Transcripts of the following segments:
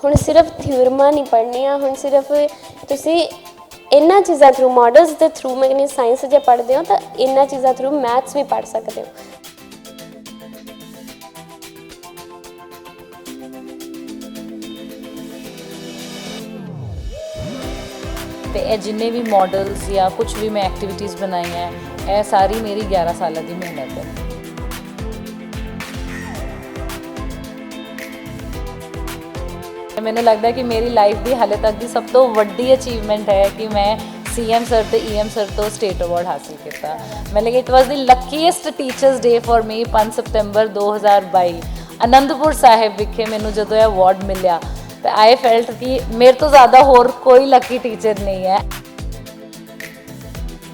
ਹੁਣ ਸਿਰਫ ਥਿਊਰਮਾਂ ਨਹੀਂ ਪੜ੍ਹਨੀਆਂ, ਹੁਣ ਸਿਰਫ ਤੁਸੀਂ ਇਹਨਾਂ ਚੀਜ਼ਾਂ ਥਰੂ, ਮਾਡਲਸ ਦੇ ਥਰੂ, ਮੈਂ ਕਹਿੰਦੀ ਸਾਇੰਸ ਜੇ ਪੜ੍ਹਦੇ ਹੋ ਤਾਂ ਇਹਨਾਂ ਚੀਜ਼ਾਂ ਥਰੂ ਮੈਥਸ ਵੀ ਪੜ੍ਹ ਸਕਦੇ ਹੋ। ਤੇ ਇਹ ਜਿੰਨੇ ਵੀ ਮਾਡਲਸ ਜਾਂ ਕੁਝ ਵੀ ਮੈਂ ਐਕਟੀਵਿਟੀਜ਼ ਬਣਾਈਆਂ, ਇਹ ਸਾਰੀ ਮੇਰੀ 11 ਸਾਲਾਂ ਦੀ ਮਿਹਨਤ ਹੈ। ਮੈਨੂੰ ਲੱਗਦਾ ਕਿ ਮੇਰੀ ਲਾਈਫ ਦੀ ਹਾਲੇ ਤੱਕ ਦੀ ਸਭ ਤੋਂ ਵੱਡੀ ਅਚੀਵਮੈਂਟ ਹੈ ਕਿ ਮੈਂ CM ਸਰ ਤੇ EM ਸਰ ਤੋਂ ਸਟੇਟ ਅਵਾਰਡ ਹਾਸਿਲ ਕੀਤਾ। ਮਤਲਬ it was the ਲੱਕੀਐਸਟ teachers day for me. 5 ਸਤੰਬਰ 2022 ਅਨੰਦਪੁਰ ਸਾਹਿਬ ਵਿਖੇ ਮੈਨੂੰ ਜਦੋਂ ਇਹ ਅਵਾਰਡ ਮਿਲਿਆ ਤੇ ਆਈ ਫੈਲਟ ਕਿ ਮੇਰੇ ਤੋਂ ਜ਼ਿਆਦਾ ਹੋਰ ਕੋਈ ਲੱਕੀ ਟੀਚਰ ਨਹੀਂ ਹੈ।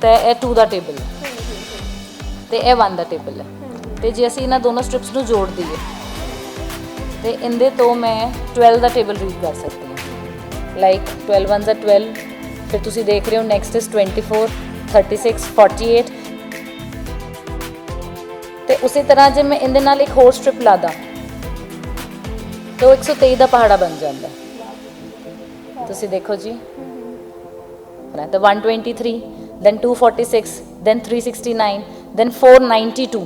ਤੇ ਇਹ 2 ਦਾ ਟੇਬਲ ਤੇ ਇਹ 1 ਦਾ ਟੇਬਲ ਹੈ ਤੇ ਜੇ ਅਸੀਂ ਇਹਨਾਂ ਦੋਨੋਂ ਸਟ੍ਰਿਪਸ ਨੂੰ ਜੋੜ ਦਈਏ ਤੇ ਇਹਦੇ ਤੋਂ ਮੈਂ 12 ਦਾ ਟੇਬਲ ਰੀਡ ਕਰ ਸਕਦੀ ਹਾਂ। ਲਾਈਕ 12 1 ਦਾ 12, ਫਿਰ ਤੁਸੀਂ ਦੇਖ ਰਹੇ ਹੋ ਨੈਕਸਟ ਇਜ਼ 24, 36, 48 ਤੇ ਉਸੇ ਤਰ੍ਹਾਂ ਜੇ ਮੈਂ ਇਹਦੇ ਨਾਲ ਇੱਕ ਹੋਰ ਸਟ੍ਰਿਪ ਲਾ ਦਾਂ ਤਾਂ 123 ਦਾ ਪਹਾੜਾ ਬਣ ਜਾਂਦਾ। ਤੁਸੀਂ ਦੇਖੋ ਜੀ, ਤਾਂ 123, then 246, then 369, then 492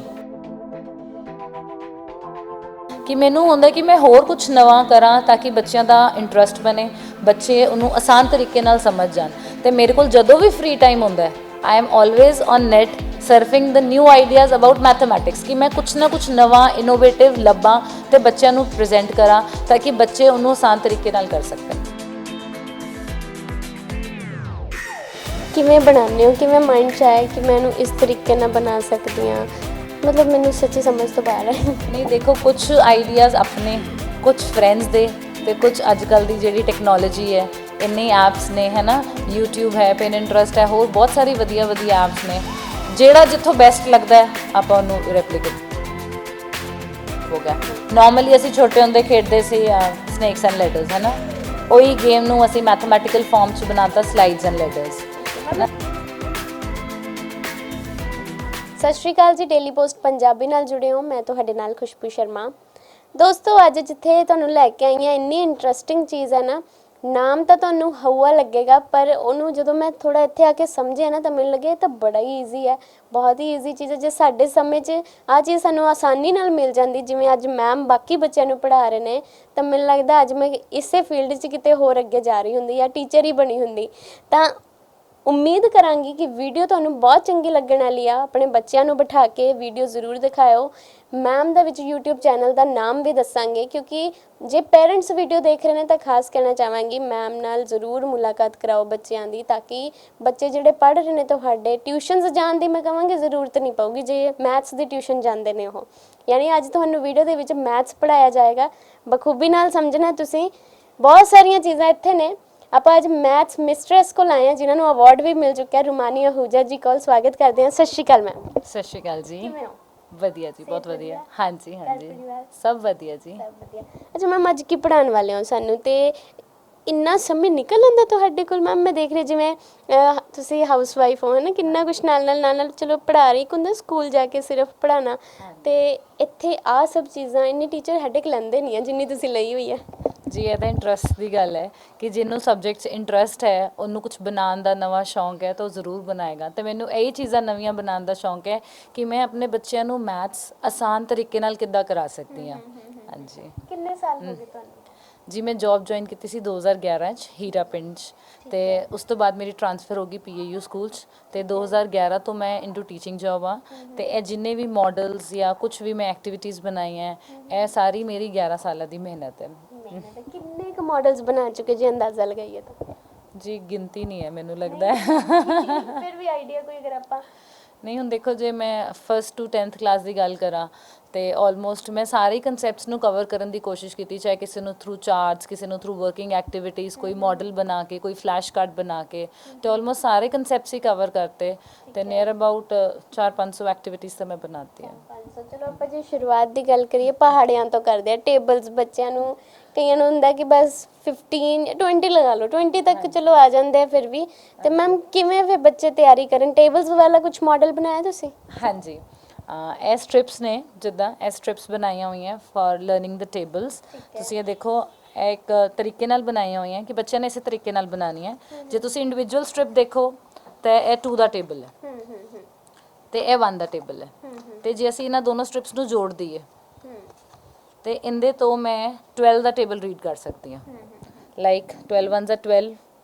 ਕਿ ਮੈਨੂੰ ਹੁੰਦਾ ਕਿ ਮੈਂ ਹੋਰ ਕੁਝ ਨਵਾਂ ਕਰਾਂ ਤਾਂ ਕਿ ਬੱਚਿਆਂ ਦਾ ਇੰਟਰਸਟ ਬਣੇ, ਬੱਚੇ ਉਹਨੂੰ ਆਸਾਨ ਤਰੀਕੇ ਨਾਲ ਸਮਝ ਜਾਣ। ਤੇ ਮੇਰੇ ਕੋਲ ਜਦੋਂ ਵੀ ਫ੍ਰੀ ਟਾਈਮ ਹੁੰਦਾ I am always on net surfing the new ideas about mathematics ਕਿ ਮੈਂ ਕੁਝ ਨਾ ਕੁਝ ਨਵਾਂ ਇਨੋਵੇਟਿਵ ਲੱਭਾਂ ਤੇ ਬੱਚਿਆਂ ਨੂੰ ਪ੍ਰੈਜ਼ੈਂਟ ਕਰਾਂ ਤਾਂ ਕਿ ਬੱਚੇ ਉਹਨੂੰ ਆਸਾਨ ਤਰੀਕੇ ਨਾਲ ਕਰ ਸਕਣ। ਕਿਵੇਂ ਬਣਾਉਂਦੇ ਹੋ, ਕਿਵੇਂ ਮਾਈਂਡ 'ਚ ਆਇਆ ਕਿ ਮੈਂ ਇਹਨੂੰ ਇਸ ਤਰੀਕੇ ਨਾਲ ਬਣਾ ਸਕਦੀ ਹਾਂ? ਮਤਲਬ ਮੈਨੂੰ ਸੱਚੀ ਸਮਝ ਤੋਂ ਬਾਹਰ ਹੈ। ਨਹੀਂ ਦੇਖੋ, ਕੁਝ ਆਈਡੀਆਜ਼ ਆਪਣੇ, ਕੁਝ ਫਰੈਂਡਸ ਦੇ ਤੇ ਕੁਝ ਅੱਜ ਕੱਲ੍ਹ ਦੀ ਜਿਹੜੀ ਟੈਕਨੋਲੋਜੀ ਹੈ, ਇੰਨੇ ਐਪਸ ਨੇ ਹੈ ਨਾ, YouTube ਹੈ, Pinterest ਹੈ, ਹੋਰ ਬਹੁਤ ਸਾਰੀ ਵਧੀਆ ਵਧੀਆ ਐਪਸ ਨੇ। ਜਿਹੜਾ ਜਿੱਥੋਂ ਬੈਸਟ ਲੱਗਦਾ ਹੈ ਆਪਾਂ ਉਹਨੂੰ ਰੈਪਲੀਕੇਟ ਹੋ ਗਿਆ। ਨਾਰਮਲੀ ਅਸੀਂ ਛੋਟੇ ਹੁੰਦੇ ਖੇਡਦੇ ਸੀ ਸਨੇਕਸ ਐਂਡ ਲੈਡਰਸ ਹੈ ਨਾ, ਉਹੀ ਗੇਮ ਨੂੰ ਅਸੀਂ ਮੈਥਮੈਟੀਕਲ ਫਾਰਮ 'ਚ ਬਣਾਤਾ ਸਲਾਈਡਸ ਐਂਡ ਲੈਡਰਸ। ਸਤਿ ਸ਼੍ਰੀ ਅਕਾਲ ਜੀ, ਡੇਲੀ ਪੋਸਟ ਪੰਜਾਬੀ ਨਾਲ ਜੁੜੇ ਹੋ। ਮੈਂ ਤੁਹਾਡੇ ਨਾਲ ਖੁਸ਼ਬੂ ਸ਼ਰਮਾ। ਦੋਸਤੋ, ਅੱਜ ਜਿੱਥੇ ਤੁਹਾਨੂੰ ਲੈ ਕੇ ਆਈ ਹਾਂ, ਇੰਨੀ ਇੰਟਰਸਟਿੰਗ ਚੀਜ਼ ਹੈ ਨਾ, ਨਾਮ ਤਾਂ ਤੁਹਾਨੂੰ ਹਊਆ ਲੱਗੇਗਾ ਪਰ ਉਹਨੂੰ ਜਦੋਂ ਮੈਂ ਥੋੜ੍ਹਾ ਇੱਥੇ ਆ ਕੇ ਸਮਝਿਆ ਨਾ ਤਾਂ ਮੈਨੂੰ ਲੱਗਿਆ ਇਹ ਤਾਂ ਬੜਾ ਹੀ ਈਜ਼ੀ ਹੈ, ਬਹੁਤ ਹੀ ਈਜ਼ੀ ਚੀਜ਼ ਹੈ। ਜੇ ਸਾਡੇ ਸਮੇਂ 'ਚ ਆਹ ਚੀਜ਼ ਸਾਨੂੰ ਆਸਾਨੀ ਨਾਲ ਮਿਲ ਜਾਂਦੀ, ਜਿਵੇਂ ਅੱਜ ਮੈਮ ਬਾਕੀ ਬੱਚਿਆਂ ਨੂੰ ਪੜ੍ਹਾ ਰਹੇ ਨੇ, ਤਾਂ ਮੈਨੂੰ ਲੱਗਦਾ ਅੱਜ ਮੈਂ ਇਸੇ ਫੀਲਡ 'ਚ ਕਿਤੇ ਹੋਰ ਅੱਗੇ ਜਾ ਰਹੀ ਹੁੰਦੀ ਜਾਂ ਟੀਚਰ ਹੀ ਬਣੀ ਹੁੰਦੀ। ਤਾਂ ਉਮੀਦ ਕਰਾਂਗੀ ਕਿ ਵੀਡੀਓ ਤੁਹਾਨੂੰ ਬਹੁਤ ਚੰਗੀ ਲੱਗਣ ਵਾਲੀ ਆ। ਆਪਣੇ ਬੱਚਿਆਂ ਨੂੰ ਬਿਠਾ ਕੇ ਵੀਡੀਓ ਜ਼ਰੂਰ ਦਿਖਾਇਓ। ਮੈਮ ਦਾ ਵਿੱਚ YouTube ਚੈਨਲ ਦਾ ਨਾਮ ਵੀ ਦੱਸਾਂਗੇ, ਕਿਉਂਕਿ ਜੇ ਪੇਰੈਂਟਸ ਵੀਡੀਓ ਦੇਖ ਰਹੇ ਨੇ ਤਾਂ ਖਾਸ ਕਹਿਣਾ ਚਾਹਾਂਗੀ ਮੈਮ ਨਾਲ ਜ਼ਰੂਰ ਮੁਲਾਕਾਤ ਕਰਾਓ ਬੱਚਿਆਂ ਦੀ, ਤਾਂ ਕਿ ਬੱਚੇ ਜਿਹੜੇ ਪੜ੍ਹ ਰਹੇ ਨੇ ਤੁਹਾਡੇ ਟਿਊਸ਼ਨਸ ਜਾਣ ਦੀ ਮੈਂ ਕਹਾਂਗੀ ਜ਼ਰੂਰਤ ਨਹੀਂ ਪਊਗੀ ਜੇ ਮੈਥਸ ਦੀ ਟਿਊਸ਼ਨ ਜਾਂਦੇ ਨੇ ਉਹ। ਯਾਨੀ ਅੱਜ ਤੁਹਾਨੂੰ ਵੀਡੀਓ ਦੇ ਵਿੱਚ ਮੈਥਸ ਪੜ੍ਹਾਇਆ ਜਾਏਗਾ, ਬਖੂਬੀ ਨਾਲ ਸਮਝਣਾ ਤੁਸੀਂ। ਬਹੁਤ ਸਾਰੀਆਂ ਚੀਜ਼ਾਂ ਇੱਥੇ ਨੇ। ਆਪਾਂ ਅੱਜ ਮੈਥਸ ਮਿਸਟਰੈਸ ਕੋਲ ਆਏ ਹਾਂ, ਜਿਨ੍ਹਾਂ ਨੂੰ ਅਵਾਰਡ ਵੀ ਮਿਲ ਚੁੱਕਿਆ, ਰੁਮਾਨੀ ਅਹੂਜਾ ਜੀ ਕੋਲ। ਸਵਾਗਤ ਕਰਦੇ ਹਾਂ। ਸਤਿ ਸ਼੍ਰੀ ਅਕਾਲ ਮੈਮ। ਸਤਿ ਸ਼੍ਰੀ ਅਕਾਲ ਜੀ। ਕਿਵੇਂ ਹੋ? ਵਧੀਆ ਜੀ, ਬਹੁਤ ਵਧੀਆ। ਹਾਂਜੀ ਹਾਂਜੀ, ਸਭ ਵਧੀਆ ਜੀ। ਸਭ ਵਧੀਆ। ਅੱਛਾ ਮੈਮ, ਅੱਜ ਕੀ ਪੜ੍ਹਾਉਣ ਵਾਲੇ ਹੋ ਸਾਨੂੰ, ਤੇ ਇੰਨਾ ਸਮੇਂ ਨਿਕਲ ਆਉਂਦਾ ਤੁਹਾਡੇ ਕੋਲ? ਮੈਮ ਮੈਂ ਦੇਖ ਰਹੀ ਜਿਵੇਂ ਤੁਸੀਂ ਹਾਊਸ ਵਾਈਫ ਹੋ ਹੈ ਨਾ, ਕਿੰਨਾ ਕੁਛ ਨਾਲ ਚਲੋ ਪੜ੍ਹਾ ਰਹੀ, ਇੱਕ ਹੁੰਦਾ ਸਕੂਲ ਜਾ ਕੇ ਸਿਰਫ ਪੜ੍ਹਾਉਣਾ, ਤੇ ਇੱਥੇ ਆਹ ਸਭ ਚੀਜ਼ਾਂ ਇੰਨੀ ਟੀਚਰ ਹੈਡੇਕ ਲੈਂਦੇ ਨਹੀਂ ਆ ਜਿੰਨੀ ਤੁਸੀਂ ਲਈ ਹੋਈ ਹੈ। ਜੀ ਇਹ ਤਾਂ ਇੰਟਰਸਟ ਦੀ ਗੱਲ ਹੈ ਕਿ ਜਿਹਨੂੰ ਸਬਜੈਕਟ 'ਚ ਇੰਟਰਸਟ ਹੈ, ਉਹਨੂੰ ਕੁਝ ਬਣਾਉਣ ਦਾ ਨਵਾਂ ਸ਼ੌਂਕ ਹੈ ਤਾਂ ਉਹ ਜ਼ਰੂਰ ਬਣਾਏਗਾ। ਅਤੇ ਮੈਨੂੰ ਇਹੀ ਚੀਜ਼ਾਂ ਨਵੀਆਂ ਬਣਾਉਣ ਦਾ ਸ਼ੌਂਕ ਹੈ ਕਿ ਮੈਂ ਆਪਣੇ ਬੱਚਿਆਂ ਨੂੰ ਮੈਥਸ ਆਸਾਨ ਤਰੀਕੇ ਨਾਲ ਕਿੱਦਾਂ ਕਰਾ ਸਕਦੀ ਹਾਂ। ਹਾਂਜੀ। ਕਿੰਨੇ ਸਾਲ ਹੋ ਗਏ ਤੁਹਾਨੂੰ? ਜੀ ਮੈਂ ਜੌਬ ਜੁਆਇਨ ਕੀਤੀ ਸੀ 2011 'ਚ ਹੀਰਾ ਪਿੰਡ 'ਚ, ਅਤੇ ਉਸ ਤੋਂ ਬਾਅਦ ਮੇਰੀ ਟ੍ਰਾਂਸਫਰ ਹੋ ਗਈ PAU ਸਕੂਲ 'ਚ, ਅਤੇ 2011 ਤੋਂ ਮੈਂ ਇਨਟੂ ਟੀਚਿੰਗ ਜੌਬ ਆ। ਅਤੇ ਇਹ ਜਿੰਨੇ ਵੀ ਮਾਡਲਸ ਜਾਂ ਕੁਝ ਵੀ ਮੈਂ ਐਕਟੀਵਿਟੀਜ਼ ਬਣਾਈਆਂ, ਇਹ ਸਾਰੀ ਮੇਰੀ 11 ਸਾਲਾਂ ਦੀ ਮਿਹਨਤ ਹੈ। ਕਿੰਨੇ ਕੁ ਮਾਡਲਸ ਬਣਾ ਚੁੱਕੇ ਜੇ ਅੰਦਾਜ਼ਾ ਲਗਾਈਏ ਤਾਂ? ਜੀ ਗਿਣਤੀ ਨਹੀਂ ਹੈ ਮੈਨੂੰ ਲੱਗਦਾ ਹੈ। ਫਿਰ ਵੀ ਆਈਡੀਆ ਕੋਈ ਅਗਰ ਆਪਾਂ? ਨਹੀਂ, ਹੁਣ ਦੇਖੋ ਜੇ ਮੈਂ 1st to 10th ਕਲਾਸ ਦੀ ਗੱਲ ਕਰਾਂ ਤੇ ਆਲਮੋਸਟ ਮੈਂ ਸਾਰੇ ਕਨਸੈਪਟਸ ਨੂੰ ਕਵਰ ਕਰਨ ਦੀ ਕੋਸ਼ਿਸ਼ ਕੀਤੀ, ਚਾਹੇ ਕਿਸੇ ਨੂੰ ਥਰੂ ਚਾਰਟਸ, ਕਿਸੇ ਨੂੰ ਥਰੂ ਵਰਕਿੰਗ ਐਕਟੀਵਿਟੀਜ਼, ਕੋਈ ਮਾਡਲ ਬਣਾ ਕੇ, ਕੋਈ ਫਲੈਸ਼ ਕਾਰਡ ਬਣਾ ਕੇ, ਤੇ ਆਲਮੋਸਟ ਸਾਰੇ ਕਨਸੈਪਟਸ ਹੀ ਕਵਰ ਕਰਤੇ, ਤੇ ਨੀਅਰ ਅਬਾਊਟ 400-500 ਐਕਟੀਵਿਟੀਜ਼ ਤਾਂ ਮੈਂ ਬਣਾਤੀ ਹੈ। 500। ਚਲੋ ਆਪਾਂ ਜੇ ਸ਼ੁਰੂਆਤ ਦੀ ਗੱਲ ਕਰੀਏ ਪਹਾੜਿਆਂ ਤੋਂ ਕਰਦੇ ਆ। ਟੇਬਲਸ ਬੱਚਿਆਂ ਨੂੰ, ਕਈਆਂ ਨੂੰ ਹੁੰਦਾ ਕਿ ਬਸ 15 20 ਲਗਾ ਲਓ, 20 ਤੱਕ ਚਲੋ ਆ ਜਾਂਦੇ ਆ ਫਿਰ ਵੀ। ਤੇ ਮੈਮ ਕਿਵੇਂ ਫਿਰ ਬੱਚੇ ਤਿਆਰੀ ਕਰਨ? ਟੇਬਲਸ ਵਾਲਾ ਕੁਝ ਮਾਡਲ ਬਣਾਇਆ ਤੁਸੀਂ? ਹਾਂਜੀ, ਇਹ ਸਟ੍ਰਿਪਸ ਨੇ, ਜਿੱਦਾਂ ਇਹ ਸਟ੍ਰਿਪਸ ਬਣਾਈਆਂ ਹੋਈਆਂ ਫॉर ਲਰਨਿੰਗ ਦ ਟੇਬਲਸ। ਤੁਸੀਂ ਇਹ ਦੇਖੋ, ਇਹ ਇੱਕ ਤਰੀਕੇ ਨਾਲ ਬਣਾਈਆਂ ਹੋਈਆਂ ਕਿ ਬੱਚਿਆਂ ਨੇ ਇਸੇ ਤਰੀਕੇ ਨਾਲ ਬਣਾਉਣੀ ਹੈ। ਜੇ ਤੁਸੀਂ ਇੰਡੀਵਿਜੂਅਲ ਸਟ੍ਰਿਪ ਦੇਖੋ ਤਾਂ ਇਹ 2 ਦਾ ਟੇਬਲ ਹੈ ਤੇ ਇਹ 1 ਦਾ ਟੇਬਲ ਹੈ। ਤੇ ਜੇ ਅਸੀਂ ਇਹਨਾਂ ਦੋਨੋਂ ਸਟ੍ਰਿਪਸ ਨੂੰ ਜੋੜ ਦਈਏ ਤੇ ਇਹਦੇ ਤੋਂ ਮੈਂ 12 ਦਾ ਟੇਬਲ ਰੀਡ ਕਰ ਸਕਦੀ ਹਾਂ। ਲਾਈਕ 12 1 12,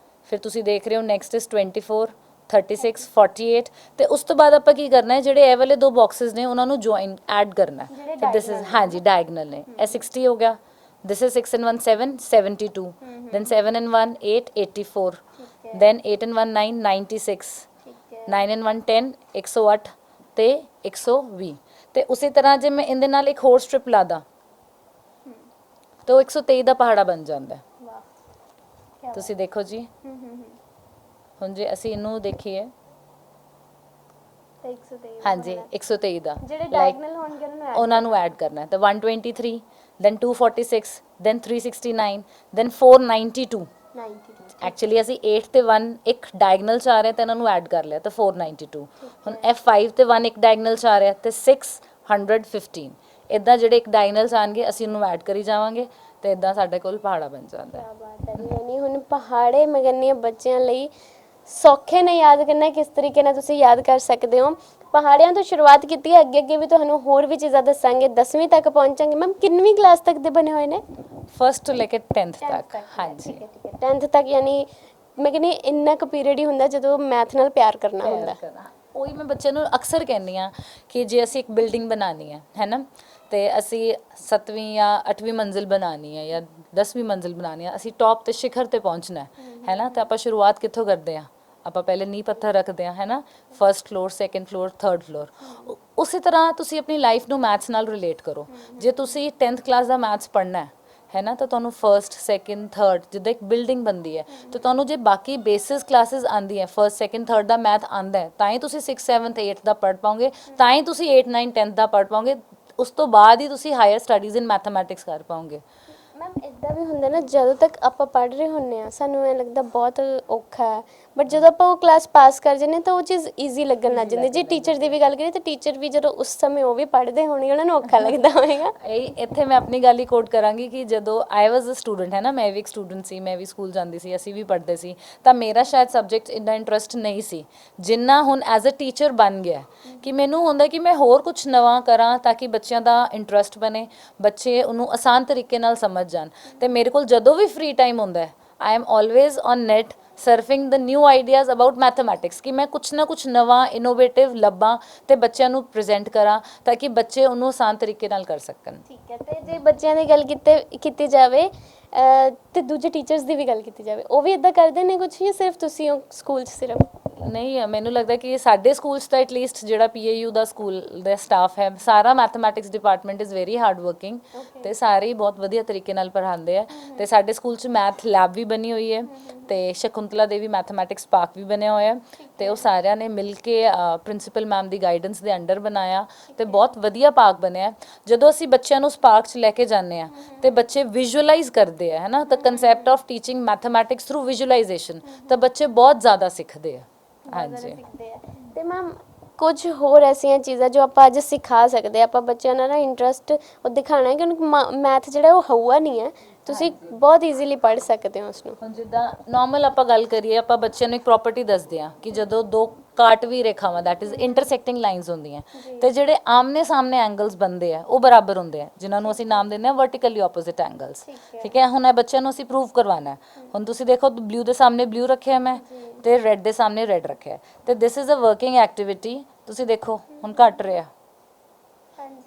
ਫਿਰ ਤੁਸੀਂ ਦੇਖ ਰਹੇ ਹੋ ਨੈਕਸਟ ਇਜ਼ 24 36 48। ਤੇ ਉਸ ਤੋਂ ਬਾਅਦ ਆਪਾਂ ਕੀ ਕਰਨਾ ਹੈ, ਜਿਹੜੇ ਇਹ ਵਾਲੇ 2 ਬਾਕਸਿਸ ਨੇ ਉਹਨਾਂ ਨੂੰ ਜੁਆਇਨ ਐਡ ਕਰਨਾ ਹੈ। ਤੇ ਦਿਸ ਇਜ਼ ਹਾਂਜੀ ਡਾਇਗਨਲ ਨੇ। ਇਹ 60 ਹੋ ਗਿਆ, this is 6 and 1 7 72, then 7 and 1 8 84, then 8 and 1 9 96, 9 and 1 10 108 ਤੇ 120। ਤੇ ਉਸੇ ਤਰ੍ਹਾਂ ਜੇ ਮੈਂ ਇਹਦੇ ਨਾਲ ਇੱਕ ਹੋਰ ਸਟ੍ਰਿਪ ਲਾ ਦਾਂ ਤਾਂ ਉਹ 123 ਦਾ ਪਹਾੜਾ ਬਣ ਜਾਂਦਾ ਹੈ। ਤੁਸੀਂ ਦੇਖੋ ਜੀ, ਹੁਣ ਜੇ ਅਸੀਂ ਇਹਨੂੰ ਦੇਖੀਏ ਹਾਂਜੀ 123 ਦਾ, ਜਿਹੜੇ ਡਾਇਗਨਲ ਹੋਣਗੇ ਉਹਨਾਂ ਨੂੰ ਐਡ ਕਰਨਾ ਹੈ। ਤਾਂ 123, then 246, then 369, then 492। ਐਕਚੁਅਲੀ ਅਸੀਂ 8 ਤੇ 1 ਇੱਕ ਡਾਇਗਨਲ ਚ ਆ ਰਿਹਾ ਤਾਂ ਇਹਨਾਂ ਨੂੰ ਐਡ ਕਰ ਲਿਆ ਤਾਂ 492। ਹੁਣ F5 ਤੇ 1 ਇੱਕ ਡਾਇਗਨਲ ਚ ਆ ਰਿਹਾ ਤੇ 615। ਇੱਦਾਂ ਜਿਹੜੇ ਇੱਕ ਡਾਇਗਨਲ ਚ ਆਣਗੇ ਅਸੀਂ ਉਹਨੂੰ ਐਡ ਕਰੀ ਜਾਵਾਂਗੇ ਤੇ ਇੱਦਾਂ ਸਾਡੇ ਕੋਲ ਪਹਾੜਾ ਬਣ ਜਾਂਦਾ ਹੈ। ਕਿਆ ਬਾਤ ਹੈ। ਯਾਨੀ ਹੁਣ ਪਹਾੜੇ ਮੈਂ ਕਹਿੰਦੀ ਹਾਂ ਬੱਚਿਆਂ ਲਈ ਸੌਖੇ ਨੇ ਯਾਦ ਕਰਨਾ, ਕਿਸ ਤਰੀਕੇ ਨਾਲ ਤੁਸੀਂ ਯਾਦ ਕਰ ਸਕਦੇ ਹੋ। ਪਹਾੜਿਆਂ ਤੋਂ ਸ਼ੁਰੂਆਤ ਕੀਤੀ ਹੈ, ਅੱਗੇ ਅੱਗੇ ਵੀ ਤੁਹਾਨੂੰ ਹੋਰ ਵੀ ਚੀਜ਼ਾਂ ਦੱਸਾਂਗੇ। 10ਵੀਂ ਤੱਕ ਪਹੁੰਚਾਂਗੇ। ਮੈਮ ਕਿੰਨਵੀਂ ਕਲਾਸ ਤੱਕ ਦੇ ਬਣੇ ਹੋਏ ਨੇ? ਫਸਟ ਤੋਂ ਲੈ ਕੇ 10th ਤੱਕ। ਹਾਂਜੀ ਠੀਕ ਹੈ 10th ਤੱਕ। ਯਾਨੀ ਮੈਂ ਕਹਿੰਦੀ ਇੰਨਾ ਕੁ ਪੀਰੀਅਡ ਹੀ ਹੁੰਦਾ ਜਦੋਂ ਮੈਥ ਨਾਲ ਪਿਆਰ ਕਰਨਾ ਹੁੰਦਾ। ਉਹੀ ਮੈਂ ਬੱਚਿਆਂ ਨੂੰ ਅਕਸਰ ਕਹਿੰਦੀ ਹਾਂ ਕਿ ਜੇ ਅਸੀਂ ਇੱਕ ਬਿਲਡਿੰਗ ਬਣਾਉਣੀ ਹੈ ਨਾ, ਤੇ ਅਸੀਂ 7ਵੀਂ ਜਾਂ 8ਵੀਂ ਮੰਜ਼ਿਲ ਬਣਾਉਣੀ ਹੈ ਜਾਂ 10ਵੀਂ ਮੰਜ਼ਿਲ ਬਣਾਉਣੀ ਹੈ, ਅਸੀਂ ਟੌਪ ਤੇ ਸ਼ਿਖਰ ਤੇ ਪਹੁੰਚਣਾ ਹੈ ਨਾ। ਤਾਂ ਆਪਾਂ ਸ਼ੁਰੂਆਤ ਕਿੱਥੋਂ ਕਰਦੇ ਹਾਂ? ਆਪਾਂ ਪਹਿਲੇ ਨੀਂਹ ਪੱਥਰ ਰੱਖਦੇ ਹਾਂ, ਹੈ ਨਾ। First floor, second floor, third floor. ਉਸੇ ਤਰ੍ਹਾਂ ਤੁਸੀਂ ਆਪਣੀ ਲਾਈਫ ਨੂੰ ਮੈਥਸ ਨਾਲ ਰਿਲੇਟ ਕਰੋ। ਜੇ ਤੁਸੀਂ 10th ਕਲਾਸ ਦਾ ਮੈਥਸ ਪੜ੍ਹਨਾ ਹੈ ਨਾ, ਤਾਂ ਤੁਹਾਨੂੰ ਫਸਟ ਸੈਕਿੰਡ ਥਰਡ ਜਿੱਦਾਂ ਇੱਕ ਬਿਲਡਿੰਗ ਬਣਦੀ ਹੈ, ਤਾਂ ਤੁਹਾਨੂੰ ਜੇ ਬਾਕੀ ਬੇਸਿਸ ਕਲਾਸਿਸ ਆਉਂਦੀ ਹੈ, ਫਸਟ ਸੈਕਿੰਡ ਥਰਡ ਦਾ ਮੈਥ ਆਉਂਦਾ ਹੈ, ਤਾਂ ਹੀ ਤੁਸੀਂ 6 7 8 ਦਾ ਪੜ੍ਹ ਪਾਓਗੇ, ਤਾਂ ਹੀ ਤੁਸੀਂ 8 9 10th ਦਾ ਪੜ੍ਹ ਪਾਓਗੇ। ਉਸ ਤੋਂ ਬਾਅਦ ਹੀ ਤੁਸੀਂ ਹਾਇਰ ਸਟੱਡੀਜ਼ ਇਨ ਮੈਥਮੈਟਿਕਸ ਕਰ ਪਾਓਗੇ। ਮੈਮ ਇੱਦਾਂ ਵੀ ਹੁੰਦਾ ਨਾ, ਜਦੋਂ ਤੱਕ ਆਪਾਂ ਪੜ੍ਹ ਰਹੇ ਹੁੰਦੇ ਹਾਂ ਸਾਨੂੰ ਇਹ ਲੱਗਦਾ ਬਹੁਤ ਔਖਾ ਹੈ, ਬਟ ਜਦੋਂ ਆਪਾਂ ਉਹ ਕਲਾਸ ਪਾਸ ਕਰ ਜਾਂਦੇ ਤਾਂ ਉਹ ਚੀਜ਼ ਈਜ਼ੀ ਲੱਗਣ ਲੱਗ ਜਾਂਦੀ। ਜੇ ਟੀਚਰ ਦੀ ਵੀ ਗੱਲ ਕਰੀਏ ਤਾਂ ਟੀਚਰ ਵੀ ਜਦੋਂ ਉਸ ਸਮੇਂ ਉਹ ਵੀ ਪੜ੍ਹਦੇ ਹੋਣਗੇ, ਉਹਨਾਂ ਨੂੰ ਔਖਾ ਲੱਗਦਾ ਹੋਵੇਗਾ। ਇਹ ਇੱਥੇ ਮੈਂ ਆਪਣੀ ਗੱਲ ਹੀ ਕੋਟ ਕਰਾਂਗੀ ਕਿ ਜਦੋਂ ਆਈ ਵਾਜ਼ ਅ ਸਟੂਡੈਂਟ, ਹੈ ਨਾ, ਮੈਂ ਵੀ ਇੱਕ ਸਟੂਡੈਂਟ ਸੀ, ਮੈਂ ਵੀ ਸਕੂਲ ਜਾਂਦੀ ਸੀ, ਅਸੀਂ ਵੀ ਪੜ੍ਹਦੇ ਸੀ, ਤਾਂ ਮੇਰਾ ਸ਼ਾਇਦ ਸਬਜੈਕਟ ਇੰਨਾ ਇੰਟਰਸਟ ਨਹੀਂ ਸੀ ਜਿੰਨਾ ਹੁਣ ਐਜ਼ ਅ ਟੀਚਰ ਬਣ ਗਿਆ। ਕਿ ਮੈਨੂੰ ਹੁੰਦਾ ਕਿ ਮੈਂ ਹੋਰ ਕੁਝ ਨਵਾਂ ਕਰਾਂ ਤਾਂ ਕਿ ਬੱਚਿਆਂ ਦਾ ਇੰਟਰਸਟ ਬਣੇ, ਬੱਚੇ ਉਹਨੂੰ ਆਸਾਨ ਤਰੀਕੇ ਨਾਲ ਸਮਝ ਜਾਣ। ਤੇ ਮੇਰੇ ਕੋਲ ਜਦੋਂ ਵੀ ਫ੍ਰੀ ਟਾਈਮ ਹੁੰਦਾ ਹੈ, I am always on net surfing the new ideas about mathematics, ਕਿ ਮੈਂ ਕੁਛ ਨਾ ਕੁਛ ਨਵਾਂ ਇਨੋਵੇਟਿਵ ਲੱਭਾਂ ਤੇ ਬੱਚਿਆਂ ਨੂੰ ਪ੍ਰੈਜ਼ੈਂਟ ਕਰਾਂ ਤਾਂ ਕਿ ਬੱਚੇ ਉਹਨੂੰ ਆਸਾਨ ਤਰੀਕੇ ਨਾਲ ਕਰ ਸਕਣ। ਠੀਕ ਹੈ। ਤੇ ਜੇ ਬੱਚਿਆਂ ਦੀ ਗੱਲ ਕੀਤੀ ਜਾਵੇ ਤੇ ਦੂਜੇ ਟੀਚਰਸ ਦੀ ਵੀ ਗੱਲ ਕੀਤੀ ਜਾਵੇ, ਉਹ ਵੀ ਇਦਾਂ ਕਰਦੇ ਨੇ ਕੁਛ, ਜਾਂ ਸਿਰਫ ਤੁਸੀਂ ਹੋ ਸਕੂਲ 'ਚ ਸਿਰਫ? ਨਹੀਂ, ਮੈਨੂੰ ਲੱਗਦਾ ਕਿ ਸਾਡੇ ਸਕੂਲ 'ਚ ਤਾਂ ਐਟਲੀਸਟ ਜਿਹੜਾ PAU ਦਾ ਸਕੂਲ ਦਾ ਸਟਾਫ ਹੈ, ਸਾਰਾ mathematics department is very hard working ਤੇ ਸਾਰੇ ਹੀ ਬਹੁਤ ਵਧੀਆ ਤਰੀਕੇ ਨਾਲ ਪੜ੍ਹਾਉਂਦੇ ਆ। ਤੇ ਸਾਡੇ ਸਕੂਲ 'ਚ ਮੈਥ ਲੈਬ ਵੀ ਬਣੀ ਹੋਈ ਹੈ ਤੇ ਸ਼ਕੁੰਤਲਾ ਦੇਵੀ ਮੈਥਮੈਟਿਕਸ ਪਾਰਕ ਵੀ ਬਣਿਆ ਹੋਇਆ ਤੇ ਉਹ ਸਾਰਿਆਂ ਨੇ ਮਿਲ ਕੇ ਪ੍ਰਿੰਸੀਪਲ ਮੈਮ ਦੀ ਗਾਈਡੈਂਸ ਦੇ ਅੰਡਰ ਬਣਾਇਆ ਤੇ ਬਹੁਤ ਵਧੀਆ ਪਾਰਕ ਬਣਿਆ। ਜਦੋਂ ਅਸੀਂ ਬੱਚਿਆਂ ਨੂੰ ਉਸ ਪਾਰਕ 'ਚ ਲੈ ਕੇ ਜਾਂਦੇ ਆ ਤੇ ਬੱਚੇ ਵਿਜ਼ੂਅਲਾਈਜ਼ ਕਰਦੇ ਆ, ਹੈ ਨਾ, ਤਾਂ concept of teaching mathematics through visualisation, ਤਾਂ ਬੱਚੇ ਬਹੁਤ ਜ਼ਿਆਦਾ ਸਿੱਖਦੇ ਆ। ਹਾਂਜੀ। ਤੇ ਮੈਮ ਕੁਝ ਹੋਰ ਐਸੀਆਂ ਚੀਜ਼ਾਂ ਜੋ ਆਪਾਂ ਅੱਜ ਸਿਖਾ ਸਕਦੇ ਆਪਾਂ ਬੱਚਿਆਂ ਨਾਲ ਨਾ, ਇੰਟਰਸਟ ਉਹ ਦਿਖਾਣਾ ਹੈ ਕਿ ਉਹਨੂੰ ਮੈਥ ਜਿਹੜਾ ਉਹ ਹਊਆ ਨਹੀਂ ਹੈ, ਤੁਸੀਂ ਬਹੁਤ ਈਜ਼ੀਲੀ ਪੜ੍ਹ ਸਕਦੇ ਹੋ ਉਸਨੂੰ। ਹੁਣ ਜਿੱਦਾਂ ਨਾਰਮਲ ਆਪਾਂ ਗੱਲ ਕਰੀਏ, ਆਪਾਂ ਬੱਚਿਆਂ ਨੂੰ ਇੱਕ ਪ੍ਰੋਪਰਟੀ ਦੱਸਦੇ ਹਾਂ ਕਿ ਜਦੋਂ 2 ਕਾਟਵੀ ਰੇਖਾਵਾਂ ਦੈਟ ਇਜ਼ ਇੰਟਰਸੈਕਟਿੰਗ ਲਾਈਨਸ ਹੁੰਦੀਆਂ ਤੇ ਜਿਹੜੇ ਆਮਨੇ ਸਾਹਮਣੇ ਐਂਗਲਸ ਬਣਦੇ ਆ ਉਹ ਬਰਾਬਰ ਹੁੰਦੇ ਆ, ਜਿਨ੍ਹਾਂ ਨੂੰ ਅਸੀਂ ਨਾਮ ਦਿੰਦੇ ਹਾਂ ਵਰਟੀਕਲੀ ਆਪੋਜ਼ਿਟ ਐਂਗਲਸ। ਠੀਕ ਹੈ। ਹੁਣ ਇਹ ਬੱਚਿਆਂ ਨੂੰ ਅਸੀਂ ਪ੍ਰੂਵ ਕਰਵਾਉਣਾ ਹੈ। ਹੁਣ ਤੁਸੀਂ ਦੇਖੋ, ਬਲੂ ਦੇ ਸਾਹਮਣੇ ਬਲੂ ਰੱਖਿਆ ਮੈਂ ਤੇ ਰੈੱਡ ਦੇ ਸਾਹਮਣੇ ਰੈੱਡ ਰੱਖਿਆ ਤੇ this is a working activity. ਤੁਸੀਂ ਦੇਖੋ ਹੁਣ ਘਟ ਰਿਹਾ,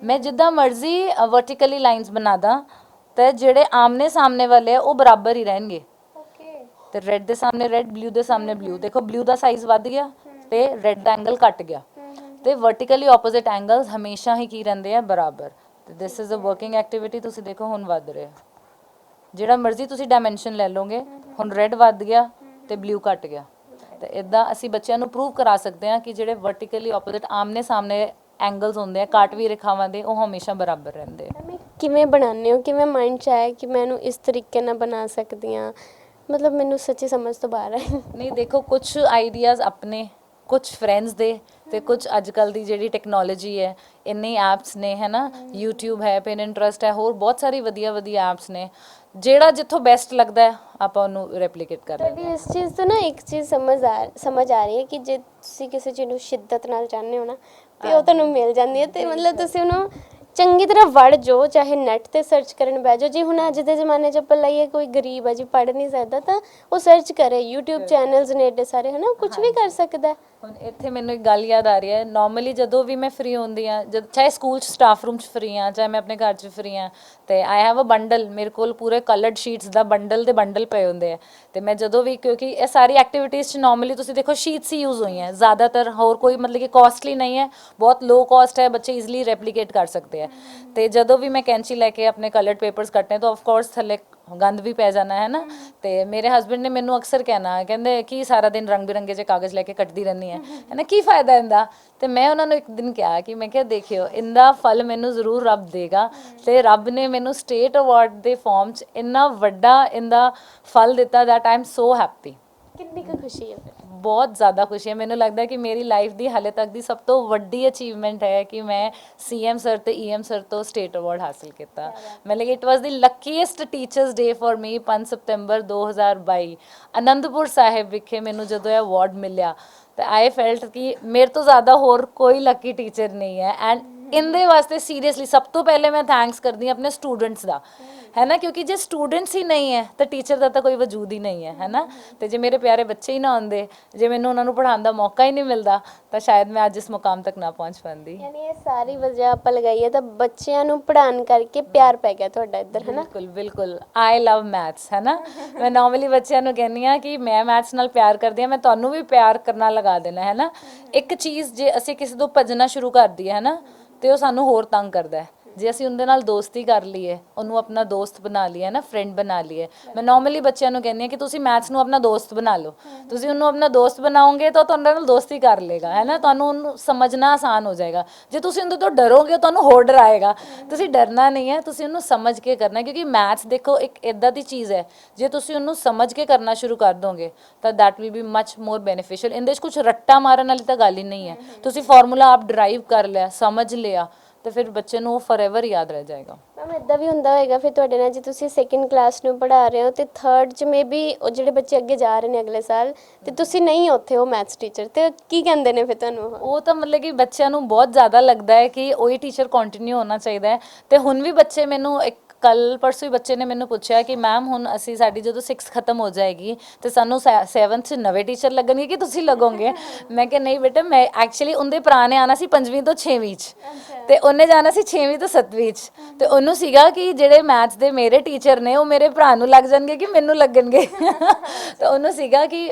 ਮੈਂ ਜਿੱਦਾਂ ਮਰਜ਼ੀ ਵਰਟੀਕਲੀ ਲਾਈਨਸ ਬਣਾ ਦਾਂ ਤੇ ਜਿਹੜੇ ਆਮਨੇ ਸਾਹਮਣੇ ਵਾਲੇ ਆ ਉਹ ਬਰਾਬਰ ਹੀ ਰਹਿਣਗੇ। ਤੇ ਰੈੱਡ ਦੇ ਸਾਹਮਣੇ ਰੈੱਡ, ਬਲੂ ਦੇ ਸਾਹਮਣੇ ਬਲੂ। ਦੇਖੋ ਬਲੂ ਦਾ ਸਾਈਜ਼ ਵੱਧ ਗਿਆ ਤੇ ਰੈੱਡ ਦਾ ਐਂਗਲ ਘਟ ਗਿਆ ਤੇ ਵਰਟੀਕਲੀ ਆਪੋਜ਼ਿਟ ਐਂਗਲਸ ਹਮੇਸ਼ਾ ਹੀ ਕੀ ਰਹਿੰਦੇ ਆ, ਬਰਾਬਰ। ਤੇ this is a working activity. ਤੁਸੀਂ ਦੇਖੋ ਹੁਣ ਵੱਧ ਰਿਹਾ, ਜਿਹੜਾ ਮਰਜ਼ੀ ਤੁਸੀਂ ਡਾਇਮੈਂਸ਼ਨ ਲੈ ਲਓਗੇ, ਹੁਣ ਰੈੱਡ ਵੱਧ ਗਿਆ ਤੇ ਬਲੂ ਘਟ ਗਿਆ। ਤੇ ਇਦਾਂ ਅਸੀਂ ਬੱਚਿਆਂ ਨੂੰ ਪ੍ਰੂਵ ਕਰਾ ਸਕਦੇ ਹਾਂ ਕਿ ਜਿਹੜੇ ਵਰਟੀਕਲੀ ਆਪੋਜ਼ਿਟ ਆਮਨੇ ਸਾਹਮਣੇ ਐਂਗਲਸ ਹੁੰਦੇ ਆ ਕਾਟਵੀ ਰੇਖਾਵਾਂ ਦੇ, ਉਹ ਹਮੇਸ਼ਾ ਬਰਾਬਰ ਰਹਿੰਦੇ ਆ। ਕਿਵੇਂ ਬਣਾਉਂਦੇ ਹੋ? ਕਿਵੇਂ ਮਾਈਂਡ 'ਚ ਆਇਆ ਕਿ ਮੈਂ ਇਹਨੂੰ ਇਸ ਤਰੀਕੇ ਨਾਲ ਬਣਾ ਸਕਦੀ ਹਾਂ? ਮਤਲਬ ਮੈਨੂੰ ਸੱਚੀ ਸਮਝ ਤੋਂ ਬਾਹਰ ਹੈ। ਨਹੀਂ ਦੇਖੋ, ਕੁਝ ਆਈਡੀਆਜ਼ ਆਪਣੇ, ਕੁਝ ਫਰੈਂਡਸ ਦੇ ਤੇ ਕੁਝ ਅੱਜ ਕੱਲ ਦੀ ਜਿਹੜੀ ਟੈਕਨੋਲੋਜੀ ਹੈ, ਇੰਨੇ ਐਪਸ ਨੇ ਹੈ ਨਾ, YouTube ਹੈ, Pinterest ਹੈ, ਹੋਰ ਬਹੁਤ ਸਾਰੀ ਵਧੀਆ ਵਧੀਆ ਐਪਸ ਨੇ, ਜਿਹੜਾ ਜਿੱਥੋਂ ਬੈਸਟ ਲੱਗਦਾ ਹੈ ਆਪਾਂ ਉਹਨੂੰ ਰੈਪਲੀਕੇਟ ਕਰ ਲੈਂਦੇ ਤੁਹਾਡੀ ਇਸ ਚੀਜ਼ ਤੋਂ ਨਾ ਇੱਕ ਚੀਜ਼ ਸਮਝ ਆ ਰਹੀ ਹੈ ਕਿ ਜੇ ਤੁਸੀਂ ਕਿਸੇ ਚੀਜ਼ ਨੂੰ ਸ਼ਿੱਦਤ ਨਾਲ ਚਾਹੁੰਦੇ ਹੋ ਨਾ ਤੇ ਉਹ ਤੁਹਾਨੂੰ ਮਿਲ ਜਾਂਦੀ ਹੈ, ਤੇ ਮਤਲਬ ਤੁਸੀਂ ਉਹਨੂੰ ਚੰਗੀ ਤਰ੍ਹਾਂ ਵੜ ਜੋ, ਚਾਹੇ ਨੈਟ ਤੇ ਸਰਚ ਕਰਨ ਬਹਿ ਜਾਓ। ਜੀ ਹੁਣ ਅੱਜ ਦੇ ਜ਼ਮਾਨੇ 'ਚ ਆਪਾਂ ਲਈਏ, ਕੋਈ ਗਰੀਬ ਹੈ ਜੀ ਪੜ੍ਹ ਨਹੀਂ ਸਕਦਾ, ਤਾਂ ਉਹ ਸਰਚ ਕਰੇ, YouTube ਚੈਨਲਸ ਨੇ ਏਡੇ ਸਾਰੇ, ਹੈ ਨਾ, ਕੁਝ ਵੀ ਕਰ ਸਕਦਾ ਹੈ। ਹੁਣ ਇੱਥੇ ਮੈਨੂੰ ਇੱਕ ਗੱਲ ਯਾਦ ਆ ਰਹੀ ਹੈ, ਨਾਰਮਲੀ ਜਦੋਂ ਵੀ ਮੈਂ ਫ੍ਰੀ ਹੁੰਦੀ ਹਾਂ, ਜਦ ਚਾਹੇ ਸਕੂਲ 'ਚ ਸਟਾਫ ਰੂਮ 'ਚ ਫ੍ਰੀ ਹਾਂ, ਚਾਹੇ ਮੈਂ ਆਪਣੇ ਘਰ 'ਚ ਫ੍ਰੀ ਹਾਂ, ਤੇ ਆਈ ਹੈਵ ਅ ਬੰਡਲ, ਮੇਰੇ ਕੋਲ ਪੂਰੇ ਕਲਰਡ ਸ਼ੀਟਸ ਦਾ ਬੰਡਲ ਦੇ ਬੰਡਲ ਪਏ ਹੁੰਦੇ ਆ। ਤੇ ਮੈਂ ਜਦੋਂ ਵੀ, ਕਿਉਂਕਿ ਇਹ ਸਾਰੀ ਐਕਟੀਵਿਟੀਜ਼ 'ਚ ਨਾਰਮਲੀ ਤੁਸੀਂ ਦੇਖੋ ਸ਼ੀਟਸ ਹੀ ਯੂਜ਼ ਹੋਈਆਂ ਜ਼ਿਆਦਾਤਰ, ਹੋਰ ਕੋਈ ਮਤਲਬ ਕਿ ਕਾਸਟਲੀ ਨਹੀਂ ਹੈ, ਬਹੁਤ ਲੋ ਕਾਸਟ ਹੈ, ਬੱਚੇ ਈਜ਼ੀਲੀ ਰੈਪਲੀਕੇਟ ਕਰ ਸਕਦੇ ਆ। ਤੇ ਜਦੋਂ ਵੀ ਮੈਂ ਕੈਂਚੀ ਲੈ ਕੇ ਆਪਣੇ ਕਲਰਡ ਪੇਪਰਸ ਕੱਟਨੇ, ਤਾਂ ਆਫ ਕੋਰਸ ਥੱਲੇ ਗੰਦ ਵੀ ਪੈ ਜਾਣਾ ਹੈ ਨਾ। ਤੇ ਮੇਰੇ ਹਸਬੈਂਡ ਨੇ ਮੈਨੂੰ ਅਕਸਰ ਕਹਿਣਾ, ਕਹਿੰਦੇ ਕਿ ਸਾਰਾ ਦਿਨ ਰੰਗ ਬਿਰੰਗੇ ਜਿਹੇ ਕਾਗਜ਼ ਲੈ ਕੇ ਕੱਟਦੀ ਰਹਿੰਦੀ ਹੈ ਨਾ, ਕੀ ਫਾਇਦਾ ਇਹਦਾ। ਤੇ ਮੈਂ ਉਹਨਾਂ ਨੂੰ ਇੱਕ ਦਿਨ ਕਿਹਾ ਕਿ ਮੈਂ ਕਿਹਾ ਦੇਖਿਓ, ਇਹਦਾ ਫਲ ਮੈਨੂੰ ਜ਼ਰੂਰ ਰੱਬ ਦੇਗਾ। ਤੇ ਰੱਬ ਨੇ ਮੈਨੂੰ ਸਟੇਟ ਅਵਾਰਡ ਦੇ ਫਾਰਮ 'ਚ ਇੰਨਾ ਵੱਡਾ ਇਹਦਾ ਫਲ ਦਿੱਤਾ, that I am so happy. ਕਿੰਨੀ ਕੁ ਖੁਸ਼ੀ ਹੈ ਫਿਰ? ਬਹੁਤ ਜ਼ਿਆਦਾ ਖੁਸ਼ੀ ਹੈ। ਮੈਨੂੰ ਲੱਗਦਾ ਕਿ ਮੇਰੀ ਲਾਈਫ ਦੀ ਹਾਲੇ ਤੱਕ ਦੀ ਸਭ ਤੋਂ ਵੱਡੀ ਅਚੀਵਮੈਂਟ ਹੈ ਕਿ ਮੈਂ CM ਸਰ ਤੇ EM ਸਰ ਤੋਂ ਸਟੇਟ ਅਵਾਰਡ ਹਾਸਿਲ ਕੀਤਾ। ਮਤਲਬ it was the ਲੱਕੀਐਸਟ teachers day for me. 5 ਸਤੰਬਰ 2022 ਅਨੰਦਪੁਰ ਸਾਹਿਬ ਵਿਖੇ ਮੈਨੂੰ ਜਦੋਂ ਇਹ ਅਵਾਰਡ ਮਿਲਿਆ, ਤਾਂ ਆਈ ਫੈਲਟ ਕਿ ਮੇਰੇ ਤੋਂ ਜ਼ਿਆਦਾ ਹੋਰ ਕੋਈ ਲੱਕੀ ਟੀਚਰ ਨਹੀਂ ਹੈ। ਐਂਡ ਇਹਦੇ ਵਾਸਤੇ ਸੀਰੀਅਸਲੀ ਸਭ ਤੋਂ ਪਹਿਲੇ ਮੈਂ ਥੈਂਕਸ ਕਰਦੀ ਹਾਂ ਆਪਣੇ ਸਟੂਡੈਂਟਸ ਦਾ, ਹੈ ਨਾ, ਕਿਉਂਕਿ ਜੇ ਸਟੂਡੈਂਟਸ ਹੀ ਨਹੀਂ ਹੈ ਤਾਂ ਟੀਚਰ ਦਾ ਤਾਂ ਕੋਈ ਵਜੂਦ ਹੀ ਨਹੀਂ ਹੈ ਨਾ। ਤੇ ਜੇ ਮੇਰੇ ਪਿਆਰੇ ਬੱਚੇ ਹੀ ਨਾ ਹੁੰਦੇ, ਜੇ ਮੈਨੂੰ ਉਹਨਾਂ ਨੂੰ ਪੜ੍ਹਾਉਣ ਦਾ ਮੌਕਾ ਹੀ ਨਹੀਂ ਮਿਲਦਾ, ਤਾਂ ਸ਼ਾਇਦ ਮੈਂ ਅੱਜ ਇਸ ਮੁਕਾਮ ਤੱਕ ਨਾ ਪਹੁੰਚ ਪਾਉਂਦੀ। ਯਾਨੀ ਇਹ ਸਾਰੀ ਵਜ੍ਹਾ ਆਪਾਂ ਲਗਾਈ ਹੈ ਤਾਂ ਬੱਚਿਆਂ ਨੂੰ ਪੜ੍ਹਾਉਣ ਕਰਕੇ ਪਿਆਰ ਪੈ ਗਿਆ ਤੁਹਾਡਾ ਇੱਧਰ, ਹੈ ਨਾ। ਬਿਲਕੁਲ ਬਿਲਕੁਲ, ਆਈ ਲਵ ਮੈਥਸ, ਹੈ ਨਾ। ਮੈਂ ਨਾਰਮਲੀ ਬੱਚਿਆਂ ਨੂੰ ਕਹਿੰਦੀ ਹਾਂ ਕਿ ਮੈਂ ਮੈਥਸ ਨਾਲ ਪਿਆਰ ਕਰਦੀ ਹਾਂ, ਮੈਂ ਤੁਹਾਨੂੰ ਵੀ ਪਿਆਰ ਕਰਨਾ ਲਗਾ ਦੇਣਾ, ਹੈ ਨਾ। ਇੱਕ ਚੀਜ਼ ਜੇ ਅਸੀਂ ਕਿਸੇ ਤੋਂ ਭੱਜਣਾ ਸ਼ੁਰੂ ਕਰ ਦਈਏ, ਹੈ ਨਾ, ਤੇ ਉਹ ਸਾਨੂੰ ਹੋਰ ਤੰਗ ਕਰਦਾ ਹੈ। ਜੇ ਅਸੀਂ ਉਹਦੇ ਨਾਲ ਦੋਸਤੀ ਕਰ ਲਈਏ, ਉਹਨੂੰ ਆਪਣਾ ਦੋਸਤ ਬਣਾ ਲਈਏ ਨਾ, ਫਰੈਂਡ ਬਣਾ ਲਈਏ। ਮੈਂ ਨਾਰਮਲੀ ਬੱਚਿਆਂ ਨੂੰ ਕਹਿੰਦੀ ਹਾਂ ਕਿ ਤੁਸੀਂ ਮੈਥਸ ਨੂੰ ਆਪਣਾ ਦੋਸਤ ਬਣਾ ਲਓ। ਤੁਸੀਂ ਉਹਨੂੰ ਆਪਣਾ ਦੋਸਤ ਬਣਾਓਗੇ ਤਾਂ ਤੁਹਾਡੇ ਨਾਲ ਦੋਸਤੀ ਕਰ ਲਏਗਾ, ਹੈ ਨਾ, ਤੁਹਾਨੂੰ ਉਹਨੂੰ ਸਮਝਣਾ ਆਸਾਨ ਹੋ ਜਾਏਗਾ। ਜੇ ਤੁਸੀਂ ਉਹਦੇ ਤੋਂ ਡਰੋਗੇ, ਤੁਹਾਨੂੰ ਹੋਰ ਡਰਾਏਗਾ। ਤੁਸੀਂ ਡਰਨਾ ਨਹੀਂ ਹੈ, ਤੁਸੀਂ ਉਹਨੂੰ ਸਮਝ ਕੇ ਕਰਨਾ, ਕਿਉਂਕਿ ਮੈਥਸ ਦੇਖੋ ਇੱਕ ਇੱਦਾਂ ਦੀ ਚੀਜ਼ ਹੈ, ਜੇ ਤੁਸੀਂ ਉਹਨੂੰ ਸਮਝ ਕੇ ਕਰਨਾ ਸ਼ੁਰੂ ਕਰ ਦੋਗੇ ਤਾਂ that will B much more beneficial. ਇਹਦੇ 'ਚ ਕੁਛ ਰੱਟਾ ਮਾਰਨ ਵਾਲੀ ਤਾਂ ਗੱਲ ਹੀ ਨਹੀਂ ਹੈ। ਤੁਸੀਂ ਫਾਰਮੂਲਾ ਆਪ ਡਰਾਈਵ ਕਰ ਲਿਆ, ਸਮਝ ਲਿਆ, ਤੇ ਫਿਰ ਬੱਚੇ ਨੂੰ ਉਹ ਫੋਰਐਵਰ ਯਾਦ ਰਹਿ ਜਾਏਗਾ। ਮੈਮ ਇੱਦਾਂ ਵੀ ਹੁੰਦਾ ਹੋਏਗਾ ਫਿਰ ਤੁਹਾਡੇ ਨਾਲ, ਜੇ ਤੁਸੀਂ 2nd ਕਲਾਸ ਨੂੰ ਪੜ੍ਹਾ ਰਹੇ ਹੋ ਤੇ 3rd 'ਚ ਮੇਬੀ ਉਹ ਜਿਹੜੇ ਬੱਚੇ ਅੱਗੇ ਜਾ ਰਹੇ ਨੇ ਅਗਲੇ ਸਾਲ, ਤੇ ਤੁਸੀਂ ਨਹੀਂ ਉੱਥੇ ਉਹ ਮੈਥਸ ਟੀਚਰ, ਤੇ ਕੀ ਕਹਿੰਦੇ ਨੇ ਫਿਰ ਤੁਹਾਨੂੰ? ਉਹ ਤਾਂ ਮਤਲਬ ਕਿ ਬੱਚਿਆਂ ਨੂੰ ਬਹੁਤ ਜ਼ਿਆਦਾ ਲੱਗਦਾ ਹੈ ਕਿ ਉਹੀ ਟੀਚਰ ਕੰਟੀਨਿਊ ਹੋਣਾ ਚਾਹੀਦਾ ਹੈ। ਤੇ ਹੁਣ ਵੀ ਬੱਚੇ ਮੈਨੂੰ, ਇੱਕ ਕੱਲ ਪਰਸੋਂ ਹੀ ਬੱਚੇ ਨੇ ਮੈਨੂੰ ਪੁੱਛਿਆ ਕਿ ਮੈਮ ਹੁਣ ਅਸੀਂ, ਸਾਡੀ ਜਦੋਂ 6th ਖਤਮ ਹੋ ਜਾਏਗੀ ਤੇ ਸਾਨੂੰ 7th 'ਚ ਨਵੇਂ ਟੀਚਰ ਲੱਗਣਗੇ ਕਿ ਤੁਸੀਂ ਲੱਗੋਗੇ? ਮੈਂ ਕਿਹਾ ਨਹੀਂ ਬੇਟਾ, ਮੈਂ ਐਕਚੁਅਲੀ ਉਹਦੇ ਭਰਾ ਨੇ ਆਉਣਾ ਸੀ 5ਵੀਂ ਤੋਂ 6ਵੀਂ 'ਚ, ਤੇ ਉਹਨੇ ਜਾਣਾ ਸੀ 6ਵੀਂ ਤੋਂ 7ਵੀਂ 'ਚ। ਤੇ ਉਹਨੂੰ ਸੀਗਾ ਕਿ ਜਿਹੜੇ ਮੈਥਸ ਦੇ ਮੇਰੇ ਟੀਚਰ ਨੇ ਉਹ ਮੇਰੇ ਭਰਾ ਨੂੰ ਲੱਗ ਜਾਣਗੇ ਕਿ ਮੈਨੂੰ ਲੱਗਣਗੇ। ਤਾਂ ਉਹਨੂੰ ਸੀਗਾ ਕਿ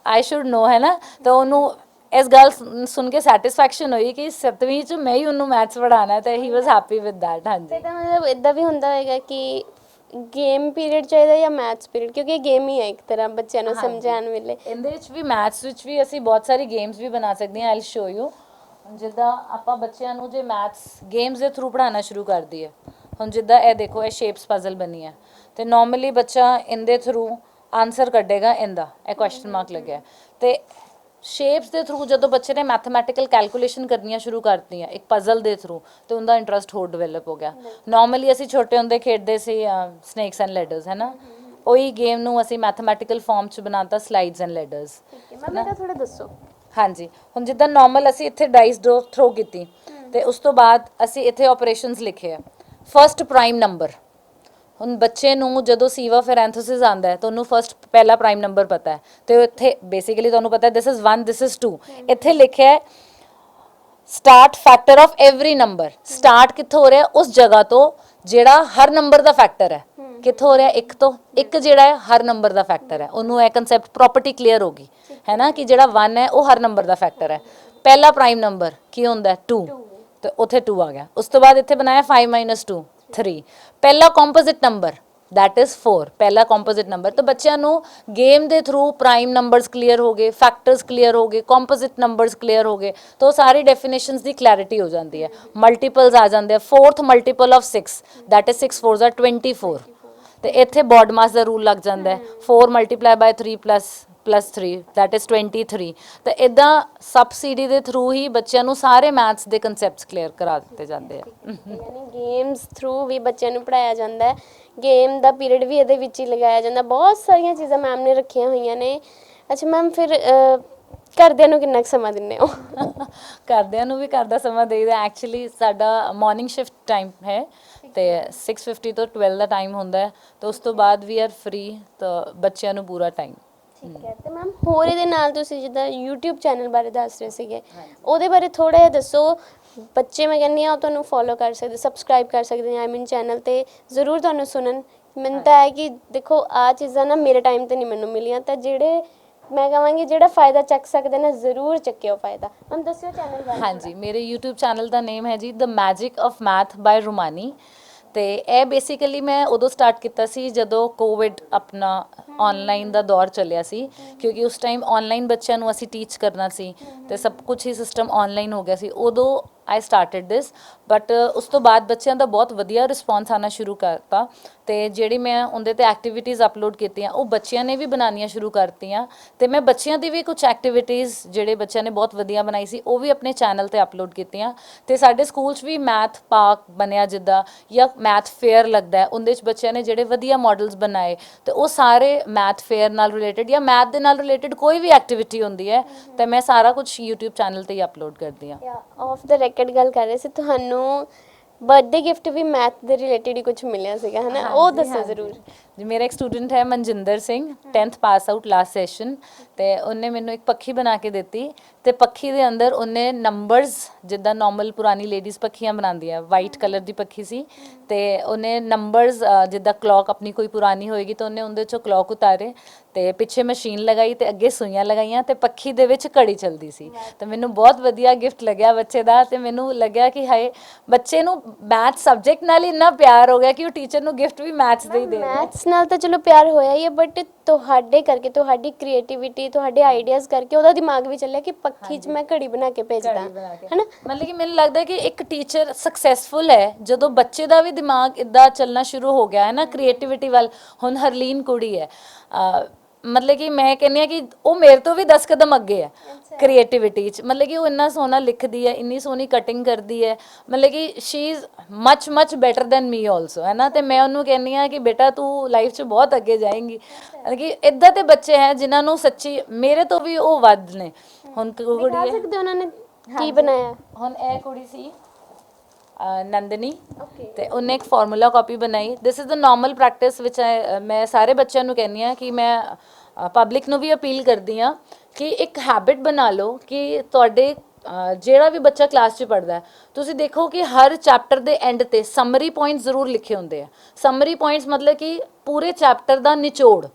ਆਈ ਸ਼ੁਡ ਨੋ, ਹੈ ਨਾ। ਤਾਂ ਉਹਨੂੰ ਇਸ ਗੱਲ ਸੁਣ ਕੇ ਸੈਟਿਸਫੈਕਸ਼ਨ ਹੋਈ ਕਿ 7ਵੀਂ 'ਚ ਮੈਂ ਹੀ ਉਹਨੂੰ ਮੈਥਸ ਪੜ੍ਹਾਉਣਾ, ਤੇ ਹੀ ਵਾਸ ਹੈਪੀ ਵਿਦ ਦੈਟ। ਹਾਂਜੀ, ਤਾਂ ਮਤਲਬ ਇੱਦਾਂ ਵੀ ਹੁੰਦਾ ਹੋਏਗਾ ਕਿ ਗੇਮ ਪੀਰੀਅਡ ਚਾਹੀਦਾ ਜਾਂ ਮੈਥਸ ਪੀਰੀਅਡ, ਕਿਉਂਕਿ ਇਹ ਗੇਮ ਹੀ ਹੈ ਇੱਕ ਤਰ੍ਹਾਂ ਬੱਚਿਆਂ ਨੂੰ ਸਮਝਾਉਣ ਵੇਲੇ। ਇਹਦੇ ਵਿੱਚ ਵੀ, ਮੈਥਸ ਵਿੱਚ ਵੀ ਅਸੀਂ ਬਹੁਤ ਸਾਰੀ ਗੇਮਸ ਵੀ ਬਣਾ ਸਕਦੇ ਹਾਂ। I will show you. ਜਿੱਦਾਂ ਆਪਾਂ ਬੱਚਿਆਂ ਨੂੰ ਜੇ ਮੈਥਸ ਗੇਮਸ ਦੇ ਥਰੂ ਪੜ੍ਹਾਉਣਾ ਸ਼ੁਰੂ ਕਰ ਦਈਏ, ਹੁਣ ਜਿੱਦਾਂ ਇਹ ਦੇਖੋ, ਇਹ ਸ਼ੇਪਸ ਪਜ਼ਲ ਬਣੀ ਹੈ, ਤੇ ਨਾਰਮਲੀ ਬੱਚਾ ਇਹਦੇ ਥਰੂ ਆਨਸਰ ਕੱਢੇਗਾ। ਇਹਦਾ ਇਹ ਕੁਐਸਚਨ ਮਾਰਕ ਲੱਗਿਆ, ਤੇ ਸ਼ੇਪਸ ਦੇ ਥਰੂ ਜਦੋਂ ਬੱਚੇ ਨੇ ਮੈਥਮੈਟੀਕਲ ਕੈਲਕੂਲੇਸ਼ਨ ਕਰਨੀਆਂ ਸ਼ੁਰੂ ਕਰਤੀਆਂ ਇੱਕ ਪਜ਼ਲ ਦੇ ਥਰੂ, ਤੇ ਉਹਦਾ ਇੰਟਰਸਟ ਹੋਰ ਡਿਵੈਲਪ ਹੋ ਗਿਆ। ਨਾਰਮਲੀ ਅਸੀਂ ਛੋਟੇ ਹੁੰਦੇ ਖੇਡਦੇ ਸੀ ਸਨੇਕਸ ਐਂਡ ਲੈਡਰਸ, ਹੈ ਨਾ। ਉਹੀ ਗੇਮ ਨੂੰ ਅਸੀਂ ਮੈਥਮੈਟੀਕਲ ਫਾਰਮ 'ਚ ਬਣਾਤਾ ਸਲਾਈਡਸ ਐਂਡ ਲੈਡਰਸ। ਮੈਂ ਮੇਰਾ ਥੋੜਾ ਦੱਸੋ। ਹਾਂਜੀ, ਹੁਣ ਜਿੱਦਾਂ ਨਾਰਮਲ ਅਸੀਂ ਇੱਥੇ ਡਾਈਸ ਡਰੋ ਥਰੋ ਕੀਤੀ, ਤੇ ਉਸ ਤੋਂ ਬਾਅਦ ਅਸੀਂ ਇੱਥੇ ਆਪਰੇਸ਼ਨਸ ਲਿਖੇ ਆ। ਫਸਟ ਪ੍ਰਾਈਮ ਨੰਬਰ, ਹੁਣ ਬੱਚੇ ਨੂੰ ਜਦੋਂ ਸੀਵਾ ਫੈਰੈਂਥਸਿਸ ਆਉਂਦਾ ਹੈ ਤਾਂ ਉਹਨੂੰ ਫਸਟ ਪਹਿਲਾ ਪ੍ਰਾਈਮ ਨੰਬਰ ਪਤਾ ਹੈ, ਤੇ ਇੱਥੇ ਬੇਸਿਕਲੀ ਤੁਹਾਨੂੰ ਪਤਾ ਦਿਸ ਇਜ਼ 1, ਦਿਸ ਇਜ਼ 2। ਇੱਥੇ ਲਿਖਿਆ ਹੈ start factor of every number. Start ਕਿੱਥੋਂ ਹੋ ਰਿਹਾ? ਉਸ ਜਗ੍ਹਾ ਤੋਂ ਜਿਹੜਾ ਹਰ ਨੰਬਰ ਦਾ ਫੈਕਟਰ ਹੈ। ਕਿੱਥੋਂ ਹੋ ਰਿਹਾ? 1 ਤੋਂ। 1 ਜਿਹੜਾ ਹੈ ਹਰ ਨੰਬਰ ਦਾ ਫੈਕਟਰ ਹੈ। ਉਹਨੂੰ ਇਹ ਕਨਸੈਪਟ ਪ੍ਰੋਪਰਟੀ ਕਲੀਅਰ ਹੋ ਗਈ, ਹੈ ਨਾ, ਕਿ ਜਿਹੜਾ 1 ਹੈ ਉਹ ਹਰ ਨੰਬਰ ਦਾ ਫੈਕਟਰ ਹੈ। ਪਹਿਲਾ ਪ੍ਰਾਈਮ ਨੰਬਰ ਕੀ ਹੁੰਦਾ? 2, ਤੇ ਉੱਥੇ 2 ਆ ਗਿਆ। ਉਸ ਤੋਂ ਬਾਅਦ ਇੱਥੇ ਬਣਾਇਆ 5 - 2 3। ਪਹਿਲਾ ਕੰਪੋਜ਼ਿਟ ਨੰਬਰ that is 4, ਪਹਿਲਾ ਕੰਪੋਜ਼ਿਟ ਨੰਬਰ। ਤਾਂ ਬੱਚਿਆਂ ਨੂੰ ਗੇਮ ਦੇ ਥਰੂ ਪ੍ਰਾਈਮ ਨੰਬਰਸ ਕਲੀਅਰ ਹੋ ਗਏ, ਫੈਕਟਰਸ ਕਲੀਅਰ ਹੋ ਗਏ, ਕੰਪੋਜ਼ਿਟ ਨੰਬਰਸ ਕਲੀਅਰ ਹੋ ਗਏ, ਤਾਂ ਉਹ ਸਾਰੀ ਡੈਫੀਨੇਸ਼ਨਸ ਦੀ ਕਲੈਰਿਟੀ ਹੋ ਜਾਂਦੀ ਹੈ। ਮਲਟੀਪਲਸ ਆ ਜਾਂਦੇ ਆ। 4th multiple of 6 that is 6 4s are 24। ਤੇ ਇੱਥੇ ਬੋਰਡ ਮਾਸ ਦਾ ਰੂਲ ਲੱਗ ਜਾਂਦਾ ਹੈ 4 multiply by 3 plus 3 that is 23। ਤਾਂ ਇਦਾਂ ਸਬਸਿਡੀ ਦੇ ਥਰੂ ਹੀ ਬੱਚਿਆਂ ਨੂੰ ਸਾਰੇ ਮੈਥਸ ਦੇ ਕਨਸੈਪਟਸ ਕਲੀਅਰ ਕਰਾ ਦਿੱਤੇ ਜਾਂਦੇ ਆ। ਯਾਨੀ ਗੇਮਸ ਥਰੂ ਵੀ ਬੱਚਿਆਂ ਨੂੰ ਪੜਾਇਆ ਜਾਂਦਾ ਹੈ, ਗੇਮ ਦਾ ਪੀਰੀਅਡ ਵੀ ਇਹਦੇ ਵਿੱਚ ਹੀ ਲਗਾਇਆ ਜਾਂਦਾ, ਬਹੁਤ ਸਾਰੀਆਂ ਚੀਜ਼ਾਂ ਮੈਮ ਨੇ ਰੱਖੀਆਂ ਹੋਈਆਂ ਨੇ। ਅੱਛਾ ਮੈਮ, ਫਿਰ ਘਰਦਿਆਂ ਨੂੰ ਕਿੰਨਾ ਕੁ ਸਮਾਂ ਦਿੰਦੇ ਹੋ? ਘਰਦਿਆਂ ਨੂੰ ਵੀ ਘਰ ਦਾ ਸਮਾਂ ਦੇਈਦਾ। ਐਕਚੁਅਲੀ ਸਾਡਾ ਮਾਰਨਿੰਗ ਸ਼ਿਫਟ ਟਾਈਮ ਹੈ ਤੇ 6:50 ਤੋਂ 12 ਦਾ ਟਾਈਮ ਹੁੰਦਾ ਹੈ, ਤੇ ਉਸ ਤੋਂ ਬਾਅਦ ਵੀ ਆਰ ਫ੍ਰੀ, ਤਾਂ ਬੱਚਿਆਂ ਨੂੰ ਪੂਰਾ ਟਾਈਮ। ਠੀਕ ਹੈ। ਤੇ ਮੈਮ ਹੋਰ ਇਹਦੇ ਨਾਲ ਤੁਸੀਂ ਜਿੱਦਾਂ YouTube ਚੈਨਲ ਬਾਰੇ ਦੱਸ ਰਹੇ ਸੀਗੇ, ਉਹਦੇ ਬਾਰੇ ਥੋੜਾ ਜਿਹਾ ਦੱਸੋ। ਬੱਚੇ ਮੈਂ ਕਹਿੰਦੀ ਹਾਂ ਉਹ ਤੁਹਾਨੂੰ ਫੋਲੋ ਕਰ ਸਕਦੇ, ਸਬਸਕ੍ਰਾਈਬ ਕਰ ਸਕਦੇ ਨੇ ਆਈ ਮੀਨ ਚੈਨਲ ਤੇ, ਜ਼ਰੂਰ ਤੁਹਾਨੂੰ ਸੁਣਨ। ਮੈਨੂੰ ਤਾਂ ਹੈ ਕਿ ਦੇਖੋ ਆਹ ਚੀਜ਼ਾਂ ਨਾ ਮੇਰੇ ਟਾਈਮ ਤੇ ਨਹੀਂ ਮੈਨੂੰ ਮਿਲੀਆਂ, ਤਾਂ ਜਿਹੜੇ ਮੈਂ ਕਹਾਂਗੀ ਜਿਹੜਾ ਫਾਇਦਾ ਚੱਕ ਸਕਦੇ ਨੇ ਜ਼ਰੂਰ ਚੱਕਿਓ ਫਾਇਦਾ। ਹੁਣ ਦੱਸਿਓ ਚੈਨਲ ਬਾਰੇ। ਹਾਂਜੀ, ਮੇਰੇ YouTube ਚੈਨਲ ਦਾ ਨੇਮ ਹੈ ਜੀ ਦ ਮੈਜਿਕ ਆਫ ਮੈਥ ਬਾਏ ਰੁਮਾਨੀ। ਤੇ ਇਹ ਬੇਸਿਕਲੀ ਮੈਂ ਉਦੋਂ ਸਟਾਰਟ ਕੀਤਾ ਸੀ ਜਦੋਂ ਕੋਵਿਡ ਆਪਣਾ ਆਨਲਾਈਨ ਦਾ ਦੌਰ ਚੱਲਿਆ ਸੀ, ਕਿਉਂਕਿ ਉਸ ਟਾਈਮ ਆਨਲਾਈਨ ਬੱਚਿਆਂ ਨੂੰ ਅਸੀਂ ਟੀਚ ਕਰਨਾ ਸੀ ਤੇ ਸਭ ਕੁਝ ਹੀ ਸਿਸਟਮ ਆਨਲਾਈਨ ਹੋ ਗਿਆ ਸੀ। ਉਦੋਂ ਆਈ ਸਟਾਰਟਡ ਦਿਸ, ਬਟ ਉਸ ਤੋਂ ਬਾਅਦ ਬੱਚਿਆਂ ਦਾ ਬਹੁਤ ਵਧੀਆ ਰਿਸਪੌਂਸ ਆਉਣਾ ਸ਼ੁਰੂ ਕਰਤਾ, ਤੇ ਜਿਹੜੀ ਮੈਂ ਉਹਦੇ ਤੇ ਐਕਟੀਵਿਟੀਜ਼ ਅਪਲੋਡ ਕੀਤੀਆਂ ਉਹ ਬੱਚਿਆਂ ਨੇ ਵੀ ਬਣਾਉਣੀਆਂ ਸ਼ੁਰੂ ਕਰਤੀਆਂ, ਤੇ ਮੈਂ ਬੱਚਿਆਂ ਦੀ ਵੀ ਕੁਝ ਐਕਟੀਵਿਟੀਜ਼ ਜਿਹੜੇ ਬੱਚਿਆਂ ਨੇ ਬਹੁਤ ਵਧੀਆ ਬਣਾਈ ਸੀ ਉਹ ਵੀ ਆਪਣੇ ਚੈਨਲ ਤੇ ਅਪਲੋਡ ਕੀਤੀਆਂ। ਤੇ ਸਾਡੇ ਸਕੂਲ 'ਚ ਵੀ ਮੈਥ ਪਾਰਕ ਬਣਿਆ ਜਿੱਦਾਂ, ਜਾਂ ਮੈਥ ਫੇਅਰ ਲੱਗਦਾ, ਉਹਦੇ 'ਚ ਬੱਚਿਆਂ ਨੇ ਜਿਹੜੇ ਵਧੀਆ ਮਾਡਲਸ ਬਣਾਏ, ਤੇ ਉਹ ਸਾਰੇ ਮੈਥ ਫੇਅਰ ਨਾਲ ਰਿਲੇਟਡ ਜਾਂ ਮੈਥ ਦੇ ਨਾਲ ਰਿਲੇਟਡ ਕੋਈ ਵੀ ਐਕਟੀਵਿਟੀ ਹੁੰਦੀ ਹੈ ਤਾਂ ਮੈਂ ਸਾਰਾ ਕੁਝ YouTube ਚੈਨਲ ਤੇ ਹੀ ਅਪਲੋਡ ਕਰਦੀ ਹਾਂ। ਆਫ ਦਾ ਰੈਕਡ ਗੱਲ ਕਰ ਰਹੇ ਸੀ, ਤੁਹਾਨੂੰ ਬਰਥਡੇ ਗਿਫਟ ਵੀ ਮੈਥ ਦੇ ਰਿਲੇਟਡ ਹੀ ਕੁਝ ਮਿਲਿਆ ਸੀਗਾ, ਹੈ ਨਾ? ਉਹ ਦੱਸੋ ਜ਼ਰੂਰ। ਜੀ, ਮੇਰਾ ਇੱਕ ਸਟੂਡੈਂਟ ਹੈ Manjinder Singh, 10th pass out last session, ਤੇ ਉਹਨੇ ਮੈਨੂੰ ਇੱਕ ਪੱਖੀ ਬਣਾ ਕੇ ਦਿੱਤੀ, ਤੇ ਪੱਖੀ ਦੇ ਅੰਦਰ ਉਹਨੇ ਨੰਬਰਸ ਜਿੱਦਾਂ ਨਾਰਮਲ ਪੁਰਾਣੀ ਲੇਡੀਜ਼ ਪੱਖੀਆਂ ਬਣਾਉਂਦੀਆਂ, ਵਾਈਟ ਕਲਰ ਦੀ ਪੱਖੀ ਸੀ, ਤੇ ਉਹਨੇ ਨੰਬਰਸ ਜਿੱਦਾਂ ਕਲੌਕ ਆਪਣੀ ਕੋਈ ਪੁਰਾਣੀ ਹੋਏਗੀ ਤਾਂ ਉਹਨੇ ਉਹਦੇ 'ਚੋਂ ਕਲੌਕ ਉਤਾਰੇ, ਤੇ ਪਿੱਛੇ ਮਸ਼ੀਨ ਲਗਾਈ ਤੇ ਅੱਗੇ ਸੂਈਆਂ ਲਗਾਈਆਂ, ਤੇ ਪੱਖੀ ਦੇ ਵਿੱਚ ਘੜੀ ਚੱਲਦੀ ਸੀ। ਤੇ ਮੈਨੂੰ ਬਹੁਤ ਵਧੀਆ ਗਿਫਟ ਲੱਗਿਆ ਬੱਚੇ ਦਾ, ਤੇ ਮੈਨੂੰ ਲੱਗਿਆ ਕਿ ਹਾਏ, ਬੱਚੇ ਨੂੰ ਮੈਥ ਸਬਜੈਕਟ ਨਾਲ ਇੰਨਾ ਪਿਆਰ ਹੋ ਗਿਆ ਕਿ ਉਹ ਟੀਚਰ ਨੂੰ ਗਿਫਟ ਵੀ ਮੈਥਸ ਦੇ ਹੀ ਦੇ ਰਿਹਾ। ਮੈਥਸ ਨਾਲ ਤਾਂ ਚਲੋ ਪਿਆਰ ਹੋਇਆ ਹੀ ਹੈ, ਬਟ ਤੁਹਾਡੇ ਕਰਕੇ, ਤੁਹਾਡੀ ਕ੍ਰੀਏਟੀਵਿਟੀ, ਤੁਹਾਡੇ ਆਈਡੀਆਜ਼ ਕਰਕੇ ਉਹਦਾ ਦਿਮਾਗ ਵੀ ਚੱਲਿਆ ਕਿ ਪੱਖੀ 'ਚ ਮੈਂ ਘੜੀ ਬਣਾ ਕੇ ਭੇਜਦਾ, ਹੈ ਨਾ? ਮਤਲਬ ਕਿ ਮੈਨੂੰ ਲੱਗਦਾ ਕਿ ਇੱਕ ਟੀਚਰ ਸਕਸੈਸਫੁਲ ਹੈ ਜਦੋਂ ਬੱਚੇ ਦਾ ਵੀ ਦਿਮਾਗ ਇੱਦਾਂ ਚੱਲਣਾ ਸ਼ੁਰੂ ਹੋ ਗਿਆ ਹੈ ਨਾ ਕ੍ਰੀਏਟੀਵਿਟੀ ਵੱਲ। ਹੁਣ ਹਰਲੀਨ ਕੁੜੀ ਹੈ, ਮਤਲਬ ਕਿ ਮੈਂ ਕਹਿੰਦੀ ਹਾਂ ਕਿ ਉਹ ਮੇਰੇ ਤੋਂ ਵੀ 10 ਕਦਮ ਅੱਗੇ ਹੈ ਕ੍ਰੀਏਟੀਵਿਟੀ 'ਚ। ਮਤਲਬ ਕਿ ਉਹ ਇੰਨਾ ਸੋਹਣਾ ਲਿਖਦੀ ਹੈ, ਇੰਨੀ ਸੋਹਣੀ ਕਟਿੰਗ ਕਰਦੀ ਹੈ, ਮਤਲਬ ਕਿ she is much better than me also, ਹੈ ਨਾ? ਤੇ ਮੈਂ ਉਹਨੂੰ ਕਹਿੰਦੀ ਹਾਂ ਕਿ ਬੇਟਾ ਤੂੰ ਲਾਈਫ 'ਚ ਬਹੁਤ ਅੱਗੇ ਜਾਏਂਗੀ। ਮਤਲਬ ਕਿ ਇੱਦਾਂ ਦੇ ਬੱਚੇ ਹੈ ਜਿਨ੍ਹਾਂ ਨੂੰ ਸੱਚੀ ਮੇਰੇ ਤੋਂ ਵੀ ਉਹ ਵੱਧ ਨੇ। ਹੁਣ ਕੁੜੀ ਹੈ, ਸਕਦੇ ਉਹਨਾਂ ਨੇ ਕੀ ਬਣਾਇਆ? ਹੁਣ ਇਹ ਕੁੜੀ ਸੀ ਨੰਦਨੀ, ਤੇ ਉਹਨੇ ਇੱਕ ਫਾਰਮੂਲਾ ਕਾਪੀ ਬਣਾਈ। This is the normal practice ਵਿਚ ਮੈਂ ਸਾਰੇ ਬੱਚਿਆਂ ਨੂੰ ਕਹਿੰਦੀ ਹਾਂ ਕਿ ਮੈਂ ਪਬਲਿਕ ਨੂੰ ਵੀ ਅਪੀਲ ਕਰਦੀ ਹਾਂ ਕਿ ਇੱਕ ਹੈਬਿਟ ਬਣਾ ਲਓ ਕਿ ਤੁਹਾਡੇ ਜਿਹੜਾ ਵੀ ਬੱਚਾ ਕਲਾਸ 'ਚ ਪੜ੍ਹਦਾ ਹੈ, ਤੁਸੀਂ ਦੇਖੋ ਕਿ ਹਰ ਚੈਪਟਰ ਦੇ ਐਂਡ ਤੇ ਸਮਰੀ ਪੁਆਇੰਟਸ ਜ਼ਰੂਰ ਲਿਖੇ ਹੁੰਦੇ ਆ। ਸਮਰੀ ਪੁਆਇੰਟਸ ਮਤਲਬ ਕਿ ਪੂਰੇ ਚੈਪਟਰ ਦਾ ਨਿਚੋੜ,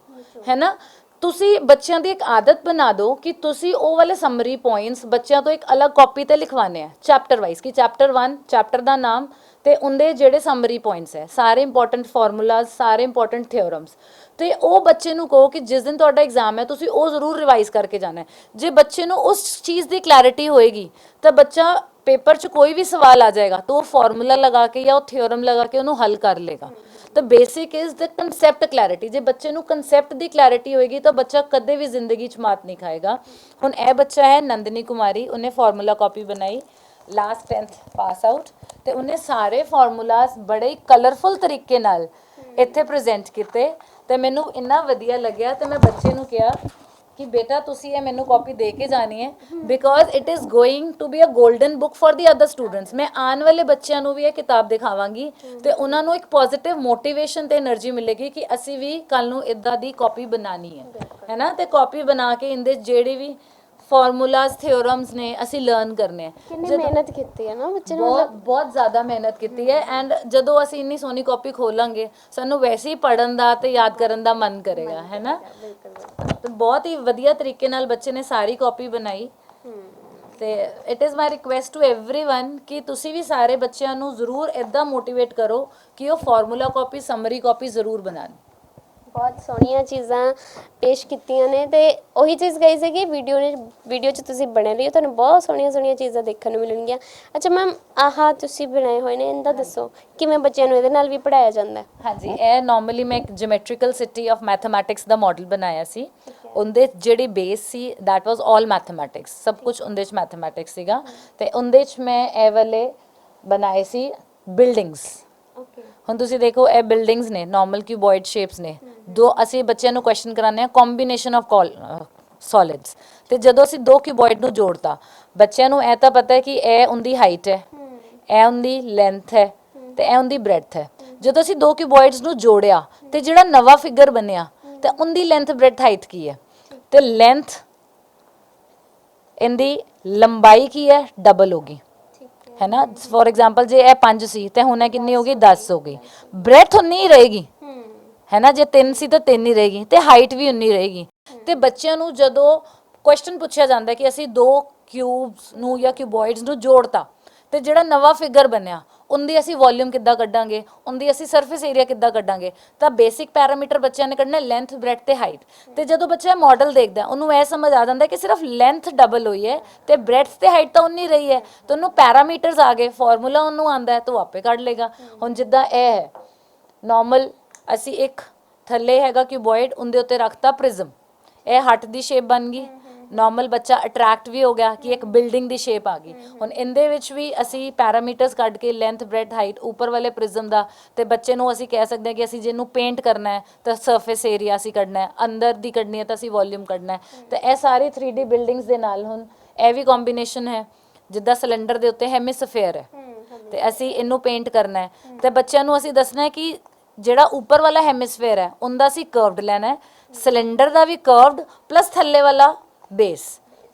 ਹੈ ਨਾ? ਤੁਸੀਂ ਬੱਚਿਆਂ ਦੀ ਇੱਕ ਆਦਤ ਬਣਾ ਦਿਓ ਕਿ ਤੁਸੀਂ ਉਹ ਵਾਲੇ ਸਮਰੀ ਪੁਆਇੰਟਸ ਬੱਚਿਆਂ ਤੋਂ ਇੱਕ ਅਲੱਗ ਕਾਪੀ ਤੇ ਲਿਖਵਾਣੇ ਆ ਚੈਪਟਰ ਵਾਈਜ਼, ਕਿ ਚੈਪਟਰ 1 ਚੈਪਟਰ ਦਾ ਨਾਮ ਤੇ ਉਹਦੇ ਜਿਹੜੇ ਸਮਰੀ ਪੁਆਇੰਟਸ ਹੈ, ਸਾਰੇ ਇੰਪੋਰਟੈਂਟ ਫਾਰਮੂਲਾਜ਼, ਸਾਰੇ ਇੰਪੋਰਟੈਂਟ ਥਿਓਰਮਸ, ਤੇ ਉਹ ਬੱਚੇ ਨੂੰ ਕਹੋ ਕਿ ਜਿਸ ਦਿਨ ਤੁਹਾਡਾ ਐਗਜ਼ਾਮ ਹੈ ਤੁਸੀਂ ਉਹ ਜ਼ਰੂਰ ਰਿਵਾਈਜ਼ ਕਰਕੇ ਜਾਣਾ ਹੈ। ਜੇ ਬੱਚੇ ਨੂੰ ਉਸ ਚੀਜ਼ ਦੀ ਕਲੈਰਿਟੀ ਹੋਏਗੀ ਤਾਂ ਬੱਚਾ ਪੇਪਰ 'ਚ ਕੋਈ ਵੀ ਸਵਾਲ ਆ ਜਾਏਗਾ ਤਾਂ ਉਹ ਫਾਰਮੂਲਾ ਲਗਾ ਕੇ ਜਾਂ ਉਹ ਥਿਓਰਮ ਲਗਾ ਕੇ ਉਹਨੂੰ ਹੱਲ ਕਰ ਲੇਗਾ। ਤਾਂ basic is the concept clarity. ਜੇ ਬੱਚੇ ਨੂੰ ਕਨਸੈਪਟ ਦੀ ਕਲੈਰਿਟੀ ਹੋਏਗੀ ਤਾਂ ਬੱਚਾ ਕਦੇ ਵੀ ਜ਼ਿੰਦਗੀ 'ਚ ਮਾਤ ਨਹੀਂ ਖਾਏਗਾ। ਹੁਣ ਇਹ ਬੱਚਾ ਹੈ ਨੰਦਨੀ ਕੁਮਾਰੀ, ਉਹਨੇ ਫਾਰਮੂਲਾ ਕਾਪੀ ਬਣਾਈ ਲਾਸਟ 10th ਪਾਸ ਆਊਟ, ਤੇ ਉਹਨੇ ਸਾਰੇ ਫਾਰਮੂਲਾਜ਼ ਬੜੇ ਕਲਰਫੁਲ ਤਰੀਕੇ ਨਾਲ ਇੱਥੇ ਪ੍ਰੈਜ਼ੈਂਟ ਕੀਤੇ, ਤੇ ਮੈਨੂੰ ਇੰਨਾ ਵਧੀਆ ਲੱਗਿਆ। ਤੇ ਮੈਂ ਬੱਚੇ ਨੂੰ ਕਿਹਾ ਕਿ ਬੇਟਾ ਤੁਸੀਂ ਇਹ ਮੈਨੂੰ ਕਾਪੀ ਦੇ ਕੇ ਜਾਣੀ ਹੈ, because it is going to be a golden book for the other students. ਮੈਂ ਆਉਣ ਵਾਲੇ ਬੱਚਿਆਂ ਨੂੰ ਵੀ ਇਹ ਕਿਤਾਬ ਦਿਖਾਵਾਂਗੀ ਤੇ ਉਹਨਾਂ ਨੂੰ ਇੱਕ ਪੋਜ਼ਿਟਿਵ ਮੋਟੀਵੇਸ਼ਨ ਤੇ એનર્ਜੀ ਮਿਲੇਗੀ ਕਿ ਅਸੀਂ ਵੀ ਕੱਲ ਨੂੰ ਇਦਾਂ ਦੀ ਕਾਪੀ ਬਣਾਣੀ ਹੈ ਨਾ? ਤੇ ਕਾਪੀ ਬਣਾ ਕੇ ਇਹਦੇ ਜਿਹੜੇ ਵੀ ਫਾਰਮੂਲਾਜ਼ ਥਿਓਰਮਸ ਨੇ ਅਸੀਂ ਲਰਨ ਕਰਨੇ ਆ। ਕਿੰਨੀ ਮਿਹਨਤ ਕੀਤੀ ਹੈ ਨਾ ਬੱਚੇ ਨੇ, ਬਹੁਤ ਜ਼ਿਆਦਾ ਮਿਹਨਤ ਕੀਤੀ ਹੈ। ਐਂਡ ਜਦੋਂ ਅਸੀਂ ਇੰਨੀ ਸੋਹਣੀ ਕਾਪੀ ਖੋਲਾਂਗੇ ਸਾਨੂੰ ਵੈਸੇ ਹੀ ਪੜ੍ਹਨ ਦਾ ਤੇ ਯਾਦ ਕਰਨ ਦਾ ਮਨ ਕਰੇਗਾ, ਹੈ ਨਾ? ਤੇ ਬਹੁਤ ਹੀ ਵਧੀਆ ਤਰੀਕੇ ਨਾਲ ਬੱਚੇ ਨੇ ਸਾਰੀ ਕਾਪੀ ਬਣਾਈ। ਤੇ it is my request to everyone ਕਿ ਤੁਸੀਂ ਵੀ ਸਾਰੇ ਬੱਚਿਆਂ ਨੂੰ ਜ਼ਰੂਰ ਇੱਦਾਂ ਮੋਟੀਵੇਟ ਕਰੋ ਕਿ ਉਹ ਫਾਰਮੂਲਾ ਕਾਪੀ, ਸਮਰੀ ਕਾਪੀ ਜ਼ਰੂਰ ਬਣਾਉਣ। ਬਹੁਤ ਸੋਹਣੀਆਂ ਚੀਜ਼ਾਂ ਪੇਸ਼ ਕੀਤੀਆਂ ਨੇ ਤੇ ਉਹੀ ਚੀਜ਼ ਕਹੀ ਸੀ ਕਿ ਵੀਡੀਓ 'ਚ ਤੁਸੀਂ ਬਣੇ ਰਹੀਓ, ਤੁਹਾਨੂੰ ਬਹੁਤ ਸੋਹਣੀਆਂ ਚੀਜ਼ਾਂ ਦੇਖਣ ਨੂੰ ਮਿਲਣਗੀਆਂ। ਅੱਛਾ ਮੈਮ, ਆਹ ਤੁਸੀਂ ਬਣਾਏ ਹੋਏ ਨੇ, ਇਹਦਾ ਦੱਸੋ ਕਿਵੇਂ ਬੱਚਿਆਂ ਨੂੰ ਇਹਦੇ ਨਾਲ ਵੀ ਪੜ੍ਹਾਇਆ ਜਾਂਦਾ ਹੈ? ਹਾਂਜੀ, ਇਹ ਨਾਰਮਲੀ ਮੈਂ ਇੱਕ geometrical city of mathematics the model ਬਣਾਇਆ ਸੀ। ਉਹਦੇ ਜਿਹੜੀ base C that was all mathematics, ਸਭ ਕੁਝ ਉਹਦੇ 'ਚ ਮੈਥਮੈਟਿਕਸ ਸੀਗਾ। ਤੇ ਉਹਦੇ 'ਚ ਮੈਂ ਇਹ ਵਾਲੇ ਬਣਾਏ ਸੀ ਬਿਲਡਿੰਗਸ। ਹੁਣ ਤੁਸੀਂ ਦੇਖੋ, ਇਹ ਬਿਲਡਿੰਗਸ ਨੇ, ਨਾਰਮਲ ਕਿਊਬੋਇਡ ਸ਼ੇਪਸ ਨੇ। ਦੋ ਅਸੀਂ ਬੱਚਿਆਂ ਨੂੰ ਕੁਐਸਚਨ ਕਰਾਉਂਦੇ ਹਾਂ ਕੰਬੀਨੇਸ਼ਨ ਆਫ ਸੋਲਿਡਸ, ਤੇ ਜਦੋਂ ਅਸੀਂ ਦੋ ਕਿਊਬੋਇਡ ਨੂੰ ਜੋੜਤਾ, ਬੱਚਿਆਂ ਨੂੰ ਇਹ ਤਾਂ ਪਤਾ ਹੈ ਕਿ ਇਹ ਉਹਦੀ ਹਾਈਟ ਹੈ, ਇਹ ਉਹਦੀ ਲੈਂਥ ਹੈ ਤੇ ਇਹ ਉਹਦੀ ਬ੍ਰੈਡਥ ਹੈ। ਜਦੋਂ ਅਸੀਂ ਦੋ ਕਿਊਬੋਇਡਸ ਨੂੰ ਜੋੜਿਆ ਤੇ ਜਿਹੜਾ ਨਵਾਂ ਫਿਗਰ ਬਣਿਆ ਤੇ ਉਹਦੀ ਲੈਂਥ ਬ੍ਰੈਡਥ ਹਾਈਟ ਕੀ ਹੈ, ਤੇ ਲੈਂਥ ਇਹਦੀ ਲੰਬਾਈ ਕੀ ਹੈ, ਡਬਲ ਹੋ ਗਈ ਹੈ ਨਾ। ਫੋਰ ਐਗਜ਼ਾਮਪਲ ਜੇ ਇਹ 5 ਸੀ ਤੇ ਹੁਣ ਇਹ ਕਿੰਨੀ ਹੋ ਗਈ, 10 ਹੋ ਗਈ। ਬ੍ਰੈਡਥ ਉਨੀ ਹੀ ਰਹੇਗੀ ਹੈ ਨਾ, ਜੇ 3 ਸੀ ਤਾਂ 3 ਹੀ ਰਹੇਗੀ ਤੇ ਹਾਈਟ ਵੀ ਉਨੀ ਰਹੇਗੀ। ਤੇ ਬੱਚਿਆਂ ਨੂੰ ਜਦੋਂ ਕੁਐਸਚਨ ਪੁੱਛਿਆ ਜਾਂਦਾ ਕਿ ਅਸੀਂ ਦੋ ਕਿਊਬਸ ਨੂੰ ਜਾਂ ਕਿਊਬੋਇਡਸ ਨੂੰ ਜੋੜਤਾ ਤੇ ਜਿਹੜਾ ਨਵਾਂ ਫਿਗਰ ਬਣਿਆ ਉਹਦੀ ਅਸੀਂ ਵੋਲਿਊਮ ਕਿੱਦਾਂ ਕੱਢਾਂਗੇ, ਉਹਦੀ ਅਸੀਂ ਸਰਫੇਸ ਏਰੀਆ ਕਿੱਦਾਂ ਕੱਢਾਂਗੇ, ਤਾਂ ਬੇਸਿਕ ਪੈਰਾਮੀਟਰ ਬੱਚਿਆਂ ਨੇ ਕੱਢਣਾ ਲੈਂਥ, ਬ੍ਰੈਡਥ ਤੇ ਹਾਈਟ। ਤੇ ਜਦੋਂ ਬੱਚਾ ਮਾਡਲ ਦੇਖਦਾ ਉਹਨੂੰ ਇਹ ਸਮਝ ਆ ਜਾਂਦਾ ਕਿ ਸਿਰਫ ਲੈਂਥ ਡਬਲ ਹੋਈ ਹੈ ਤੇ ਬ੍ਰੈਡਥ ਤੇ ਹਾਈਟ ਤਾਂ ਉਨੀ ਰਹੀ ਹੈ, ਤੇ ਉਹਨੂੰ ਪੈਰਾਮੀਟਰਸ ਆ ਗਏ, ਫਾਰਮੂਲਾ ਉਹਨੂੰ ਆਂਦਾ ਹੈ ਤਾਂ ਉਹ ਆਪੇ ਕੱਢ ਲੇਗਾ। ਹੁਣ ਜਿੱਦਾਂ ਇਹ ਹੈ ਨਾਰਮਲ, ਅਸੀਂ ਇੱਕ ਥੱਲੇ ਹੈਗਾ ਕਿਊਬੋਇਡ, ਉਹਦੇ ਉੱਤੇ ਰੱਖਤਾ ਪ੍ਰਿਜ਼ਮ, ਇਹ ਹੱਟ ਦੀ ਸ਼ੇਪ ਬਣ ਗਈ। ਨਾਰਮਲ ਬੱਚਾ ਅਟਰੈਕਟ ਵੀ ਹੋ ਗਿਆ ਕਿ ਇੱਕ ਬਿਲਡਿੰਗ ਦੀ ਸ਼ੇਪ ਆ ਗਈ। ਹੁਣ ਇਹਦੇ ਵਿੱਚ ਵੀ ਅਸੀਂ ਪੈਰਾਮੀਟਰਸ ਕੱਢ ਕੇ ਲੈਂਥ, ਬ੍ਰੈਡਥ, ਹਾਈਟ ਉੱਪਰ ਵਾਲੇ ਪ੍ਰਿਜ਼ਮ ਦਾ, ਤੇ ਬੱਚੇ ਨੂੰ ਅਸੀਂ ਕਹਿ ਸਕਦੇ ਹਾਂ ਕਿ ਅਸੀਂ ਜਿਹਨੂੰ ਪੇਂਟ ਕਰਨਾ ਹੈ ਤਾਂ ਸਰਫੇਸ ਏਰੀਆ ਅਸੀਂ ਕੱਢਣਾ ਹੈ, ਅੰਦਰ ਦੀ ਕੱਢਣੀ ਹੈ ਤਾਂ ਅਸੀਂ ਵੋਲਿਊਮ ਕੱਢਣਾ ਹੈ। ਤੇ ਇਹ ਸਾਰੀ 3D ਬਿਲਡਿੰਗਸ ਦੇ ਨਾਲ ਹੁਣ ਇਹ ਵੀ ਕੰਬੀਨੇਸ਼ਨ ਹੈ, ਜਿੱਦਾਂ ਸਿਲੰਡਰ ਦੇ ਉੱਤੇ ਹੈਮਿਸਫੇਅਰ ਹੈ ਤੇ ਅਸੀਂ ਇਹਨੂੰ ਪੇਂਟ ਕਰਨਾ ਹੈ। ਤੇ ਬੱਚਿਆਂ ਨੂੰ ਅਸੀਂ ਦੱਸਣਾ ਹੈ ਕਿ ਜਿਹੜਾ ਉੱਪਰ ਵਾਲਾ ਹੈਮਿਸਫੇਅਰ ਹੈ ਉਹਦਾ ਅਸੀਂ ਕਰਵਡ ਲੈਣਾ ਹੈ, ਸਿਲੰਡਰ ਦਾ ਵੀ ਕਰਵਡ ਪਲੱਸ ਥੱਲੇ ਵਾਲਾ ਬੇਸ।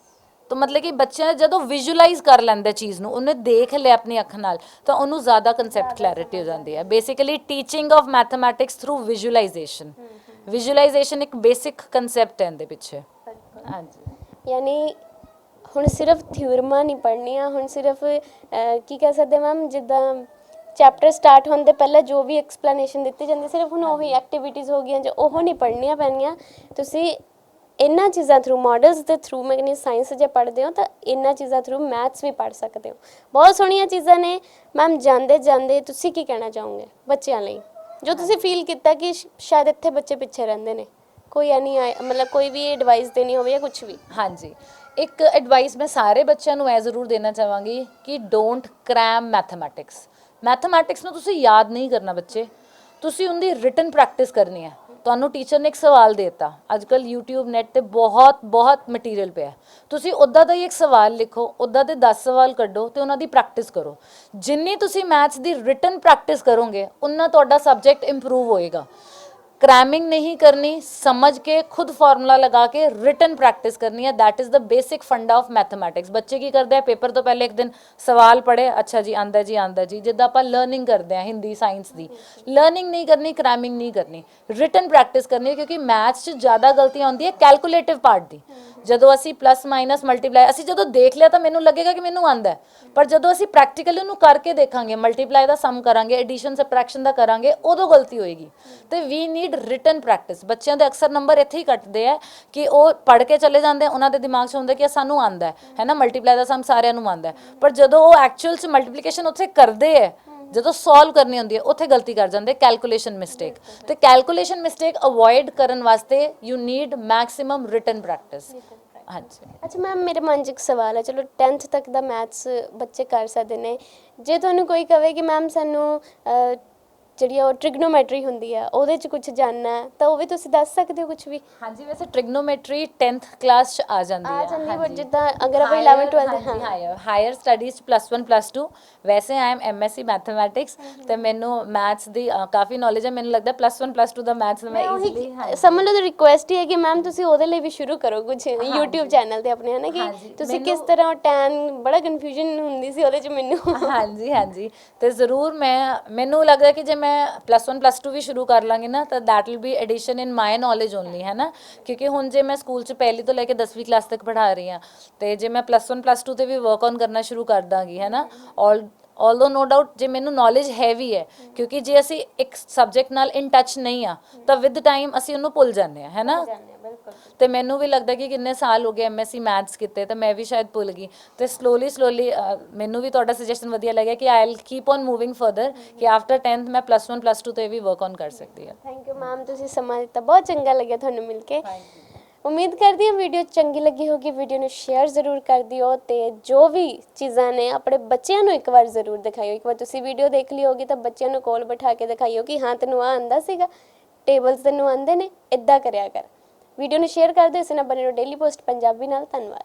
ਤਾਂ ਮਤਲਬ ਕਿ ਬੱਚਾ ਜਦੋਂ ਵਿਜ਼ੂਅਲਾਈਜ਼ ਕਰ ਲੈਂਦਾ ਚੀਜ਼ ਨੂੰ, ਉਹਨੇ ਦੇਖ ਲਿਆ ਆਪਣੀ ਅੱਖ ਨਾਲ, ਤਾਂ ਉਹਨੂੰ ਜ਼ਿਆਦਾ ਕਨਸੈਪਟ ਕਲੈਰਿਟੀ ਹੋ ਜਾਂਦੀ ਹੈ। Basically teaching of mathematics through visualisation. Visualisation ਇੱਕ ਬੇਸਿਕ ਕਨਸੈਪਟ ਹੈ ਇਹਦੇ ਪਿੱਛੇ। ਹਾਂਜੀ, ਯਾਨੀ ਹੁਣ ਸਿਰਫ ਥਿਊਰਮਾਂ ਨਹੀਂ ਪੜ੍ਹਨੀਆਂ, ਹੁਣ ਸਿਰਫ ਕੀ ਕਹਿ ਸਕਦੇ ਮੈਮ, ਜਿੱਦਾਂ ਚੈਪਟਰ ਸਟਾਰਟ ਹੋਣ ਤੋਂ ਪਹਿਲਾਂ ਜੋ ਵੀ ਐਕਸਪਲੇਨੇਸ਼ਨ ਦਿੱਤੀ ਜਾਂਦੀ, ਸਿਰਫ ਹੁਣ ਉਹੀ ਐਕਟੀਵਿਟੀਜ਼ ਹੋ ਗਈਆਂ ਜੋ ਉਹ ਨਹੀਂ ਪੜ੍ਹਨੀਆਂ ਪੈਣੀਆਂ। ਤੁਸੀਂ ਇਹਨਾਂ ਚੀਜ਼ਾਂ ਥਰੂ, ਮਾਡਲਸ ਦੇ ਥਰੂ, ਮੈਂ ਕਹਿੰਦੀ ਸਾਇੰਸ ਜੇ ਪੜ੍ਹਦੇ ਹੋ ਤਾਂ ਇਹਨਾਂ ਚੀਜ਼ਾਂ ਥਰੂ ਮੈਥਸ ਵੀ ਪੜ੍ਹ ਸਕਦੇ ਹੋ। ਬਹੁਤ ਸੋਹਣੀਆਂ ਚੀਜ਼ਾਂ ਨੇ ਮੈਮ। ਜਾਂਦੇ ਜਾਂਦੇ ਤੁਸੀਂ ਕੀ ਕਹਿਣਾ ਚਾਹੋਗੇ ਬੱਚਿਆਂ ਲਈ, ਜੋ ਤੁਸੀਂ ਫੀਲ ਕੀਤਾ ਕਿ ਸ਼ਾਇਦ ਇੱਥੇ ਬੱਚੇ ਪਿੱਛੇ ਰਹਿੰਦੇ ਨੇ? ਕੋਈ ਐਨੀ ਮਤਲਬ ਕੋਈ ਵੀ ਐਡਵਾਈਸ ਦੇਣੀ ਹੋਵੇ ਜਾਂ ਕੁਝ ਵੀ? ਹਾਂਜੀ, ਇੱਕ ਐਡਵਾਈਸ ਮੈਂ ਸਾਰੇ ਬੱਚਿਆਂ ਨੂੰ ਇਹ ਜ਼ਰੂਰ ਦੇਣਾ ਚਾਹਾਂਗੀ ਕਿ ਡੋਂਟ ਕ੍ਰੈਮ ਮੈਥਮੈਟਿਕਸ। ਮੈਥਮੈਟਿਕਸ ਨੂੰ ਤੁਸੀਂ ਯਾਦ ਨਹੀਂ ਕਰਨਾ ਬੱਚੇ, ਤੁਸੀਂ ਉਹਦੀ ਰਿਟਨ ਪ੍ਰੈਕਟਿਸ ਕਰਨੀ ਹੈ। ਤੁਹਾਨੂੰ ਟੀਚਰ ਨੇ ਇੱਕ ਸਵਾਲ ਦੇ ਦਿੱਤਾ, ਅੱਜ ਕੱਲ੍ਹ YouTube ਨੈਟ 'ਤੇ ਬਹੁਤ ਮਟੀਰੀਅਲ ਪਿਆ, ਤੁਸੀਂ ਉੱਦਾਂ ਦਾ ਹੀ ਇੱਕ ਸਵਾਲ ਲਿਖੋ, ਉੱਦਾਂ ਦੇ 10 ਸਵਾਲ ਕੱਢੋ ਤੇ ਉਹਨਾਂ ਦੀ ਪ੍ਰੈਕਟਿਸ ਕਰੋ। ਜਿੰਨੀ ਤੁਸੀਂ ਮੈਥਸ ਦੀ ਰਿਟਨ ਪ੍ਰੈਕਟਿਸ ਕਰੋਗੇ ਉਨਾ ਤੁਹਾਡਾ ਸਬਜੈਕਟ ਇੰਪਰੂਵ ਹੋਏਗਾ। क्रैमिंग नहीं करनी, समझ के खुद फार्मूला लगा के रिटन प्रैक्टिस करनी है। दैट इज़ द बेसिक फंडा ऑफ मैथमैटिक्स। बच्चे की करते हैं पेपर तो पहले एक दिन सवाल पढ़े, अच्छा जी आंदा जी, जिद्दां आपां लर्निंग करते हैं हिंदी साइंस की लर्निंग नहीं करनी, क्रैमिंग नहीं करनी, रिटन प्रैक्टिस करनी है। क्योंकि मैथ्स ज़्यादा गलतियाँ होंदी है कैलकुलेटिव पार्ट की। ਜਦੋਂ ਅਸੀਂ ਪਲੱਸ ਮਾਈਨਸ ਮਲਟੀਪਲਾਈ ਅਸੀਂ ਜਦੋਂ ਦੇਖ ਲਿਆ ਤਾਂ ਮੈਨੂੰ ਲੱਗੇਗਾ ਕਿ ਮੈਨੂੰ ਆਂਦਾ ਹੈ, ਪਰ ਜਦੋਂ ਅਸੀਂ ਪ੍ਰੈਕਟੀਕਲੀ ਉਹਨੂੰ ਕਰਕੇ ਦੇਖਾਂਗੇ, ਮਲਟੀਪਲਾਈ ਦਾ ਸਮ ਕਰਾਂਗੇ, ਐਡੀਸ਼ਨ ਸਬਟ੍ਰੈਕਸ਼ਨ ਦਾ ਕਰਾਂਗੇ, ਉਦੋਂ ਗਲਤੀ ਹੋਏਗੀ। ਤੇ ਵੀ ਨੀਡ ਰਿਟਨ ਪ੍ਰੈਕਟਿਸ। ਬੱਚਿਆਂ ਦੇ ਅਕਸਰ ਨੰਬਰ ਇੱਥੇ ਹੀ ਕੱਟਦੇ ਆ ਕਿ ਉਹ ਪੜ੍ਹ ਕੇ ਚਲੇ ਜਾਂਦੇ, ਉਹਨਾਂ ਦੇ ਦਿਮਾਗ 'ਚ ਹੁੰਦਾ ਕਿ ਸਾਨੂੰ ਆਂਦਾ ਹੈ ਨਾ, ਮਲਟੀਪਲਾਈ ਦਾ ਸਮ ਸਾਰਿਆਂ ਨੂੰ ਆਂਦਾ, ਪਰ ਜਦੋਂ ਉਹ ਐਕਚੁਅਲ 'ਚ ਮਲਟੀਪਲੀਕੇਸ਼ਨ ਉੱਥੇ ਕਰਦੇ ਹੈ, ਜਦੋਂ ਸੋਲਵ ਕਰਨੀ ਹੁੰਦੀ ਹੈ ਉੱਥੇ ਗਲਤੀ ਕਰ ਜਾਂਦੇ, ਕੈਲਕੂਲੇਸ਼ਨ ਮਿਸਟੇਕ। ਤੇ ਕੈਲਕੂਲੇਸ਼ਨ ਮਿਸਟੇਕ ਅਵੋਇਡ ਕਰਨ ਵਾਸਤੇ you need maximum written practice. ਹਾਂਜੀ। ਅੱਛਾ ਮੈਮ, ਮੇਰੇ ਮਨ 'ਚ ਇੱਕ ਸਵਾਲ ਹੈ। ਚਲੋ 10th ਤੱਕ ਦਾ ਮੈਥਸ ਬੱਚੇ ਕਰ ਸਕਦੇ ਨੇ, ਜੇ ਤੁਹਾਨੂੰ ਕੋਈ ਕਵੇ ਕਿ ਮੈਮ ਸਾਨੂੰ ਜਿਹੜੀ ਉਹ ਟ੍ਰਿਗਨੋਮੈਟਰੀ ਹੁੰਦੀ ਹੈ ਉਹਦੇ 'ਚ ਕੁਝ ਜਾਣਨਾ ਹੈ, ਤਾਂ ਉਹ ਵੀ ਤੁਸੀਂ ਦੱਸ ਸਕਦੇ ਹੋ ਕੁਝ ਵੀ? ਹਾਂਜੀ, ਵੈਸੇ ਟ੍ਰਿਗਨੋਮੈਟਰੀ 10th ਕਲਾਸ 'ਚ ਆ ਜਾਂਦੀ ਹੈ। ਬਟ ਜਿੱਦਾਂ ਅਗਰ ਆਪਾਂ 11th 12th ਹਾਇਰ ਸਟੱਡੀਜ਼ +1 +2। ਵੈਸੇ ਆਈ ਐਮ MSc ਮੈਥਮੈਟਿਕਸ ਤੇ ਮੈਨੂੰ ਮੈਥਸ ਦੀ ਕਾਫੀ ਨੌਲੇਜ ਹੈ। ਮੈਨੂੰ ਲੱਗਦਾ +1 +2 ਦਾ ਮੈਥਸ ਮੈਂ ਈਜ਼ੀਲੀ ਸਮਝ ਲਓ। ਰਿਕੁਐਸਟ ਹੀ ਹੈ ਕਿ ਮੈਮ ਤੁਸੀਂ ਉਹਦੇ ਲਈ ਵੀ ਸ਼ੁਰੂ ਕਰੋ ਕੁਝ YouTube ਚੈਨਲ ਤੇ ਆਪਣੇ, ਹੈ ਨਾ, ਕਿ ਤੁਸੀਂ ਕਿਸ ਤਰ੍ਹਾਂ ਟੈਨ, ਬੜਾ ਕਨਫਿਊਜ਼ਨ ਹੁੰਦੀ ਸੀ ਉਹਦੇ 'ਚ ਮੈਨੂੰ। ਹਾਂਜੀ, ਤੇ ਜ਼ਰੂਰ ਮੈਨੂੰ ਲੱਗਦਾ ਕਿ ਜੇ ਮੈਂ +1 +2 ਵੀ ਸ਼ੁਰੂ ਕਰ ਲਾਂਗੀ ਨਾ ਤਾਂ that will be addition in my knowledge only, ਹੈ ਨਾ। ਕਿਉਂਕਿ ਹੁਣ ਜੇ ਮੈਂ ਸਕੂਲ 'ਚ ਪਹਿਲੀ ਤੋਂ ਲੈ ਕੇ 10ਵੀਂ ਕਲਾਸ ਤੱਕ ਪੜ੍ਹਾ ਰਹੀ ਹਾਂ, ਤੇ ਜੇ ਮੈਂ +1 +2 ਤੇ ਵੀ ਵਰਕ ਔਨ ਕਰਨਾ ਸ਼ੁਰੂ ਕਰ ਦਾਂਗੀ, ਹੈ ਨਾ, ਆਲਦੋ ਨੋ ਡਾਊਟ ਜੇ ਮੈਨੂੰ ਨੌਲੇਜ ਹੈ ਵੀ ਹੈ, ਕਿਉਂਕਿ ਜੇ ਅਸੀਂ ਇੱਕ ਸਬਜੈਕਟ ਨਾਲ ਇਨ ਟੱਚ ਨਹੀਂ ਆ ਤਾਂ ਵਿਦ ਟਾਈਮ ਅਸੀਂ ਉਹਨੂੰ ਭੁੱਲ ਜਾਂਦੇ ਆ, ਹੈ ਨਾ। ਬਿਲਕੁਲ। ਤੇ ਮੈਨੂੰ ਵੀ ਲੱਗਦਾ ਕਿ ਕਿੰਨੇ ਸਾਲ ਹੋ ਗਏ ਐਮਐਸਸੀ ਮੈਥਸ ਕੀਤੇ ਤਾਂ ਮੈਂ ਵੀ ਸ਼ਾਇਦ ਭੁੱਲ ਗਈ, ਤੇ ਸਲੋਲੀ ਮੈਨੂੰ ਵੀ ਤੁਹਾਡਾ ਸੁਜੈਸ਼ਨ ਵਧੀਆ ਲੱਗਿਆ ਕਿ I will keep on moving further, ਕਿ ਆਫਟਰ 10th ਮੈਂ +1 +2 ਤੇ ਵੀ ਵਰਕ ਔਨ ਕਰ ਸਕਦੀ ਹਾਂ। ਥੈਂਕ ਯੂ ਮੈਮ, ਤੁਸੀਂ ਸਮਾਂ ਦਿੱਤਾ, ਬਹੁਤ ਚੰਗਾ ਲੱਗਿਆ ਤੁਹਾਨੂੰ ਮਿਲ ਕੇ। ਉਮੀਦ ਕਰਦੀ ਹਾਂ ਵੀਡੀਓ ਚੰਗੀ ਲੱਗੀ ਹੋਗੀ। ਵੀਡੀਓ ਨੂੰ ਸ਼ੇਅਰ ਜ਼ਰੂਰ ਕਰ ਦਿਓ ਤੇ ਜੋ ਵੀ ਚੀਜ਼ਾਂ ਨੇ ਆਪਣੇ ਬੱਚਿਆਂ ਨੂੰ ਇੱਕ ਵਾਰ ਜ਼ਰੂਰ ਦਿਖਾਇਓ। ਇੱਕ ਵਾਰ ਤੁਸੀਂ ਵੀਡੀਓ ਦੇਖ ਲਈ ਹੋਗੀ ਤਾਂ ਬੱਚਿਆਂ ਨੂੰ ਕੋਲ ਬਿਠਾ ਕੇ ਦਿਖਾਇਓ ਕਿ ਹਾਂ ਤੈਨੂੰ ਆਹ ਆਂਦਾ ਸੀਗਾ, ਟੇਬਲਸ ਤੈਨੂੰ ਆਂਦੇ ਨੇ, ਇੱਦਾਂ ਕਰਿਆ ਕਰ। ਵੀਡੀਓ ਨੂੰ ਸ਼ੇਅਰ ਕਰ ਦਿਓ। ਇਸ ਨਾਲ ਬਣੇ ਰਹੋ ਡੇਲੀ ਪੋਸਟ ਪੰਜਾਬੀ ਨਾਲ। ਧੰਨਵਾਦ।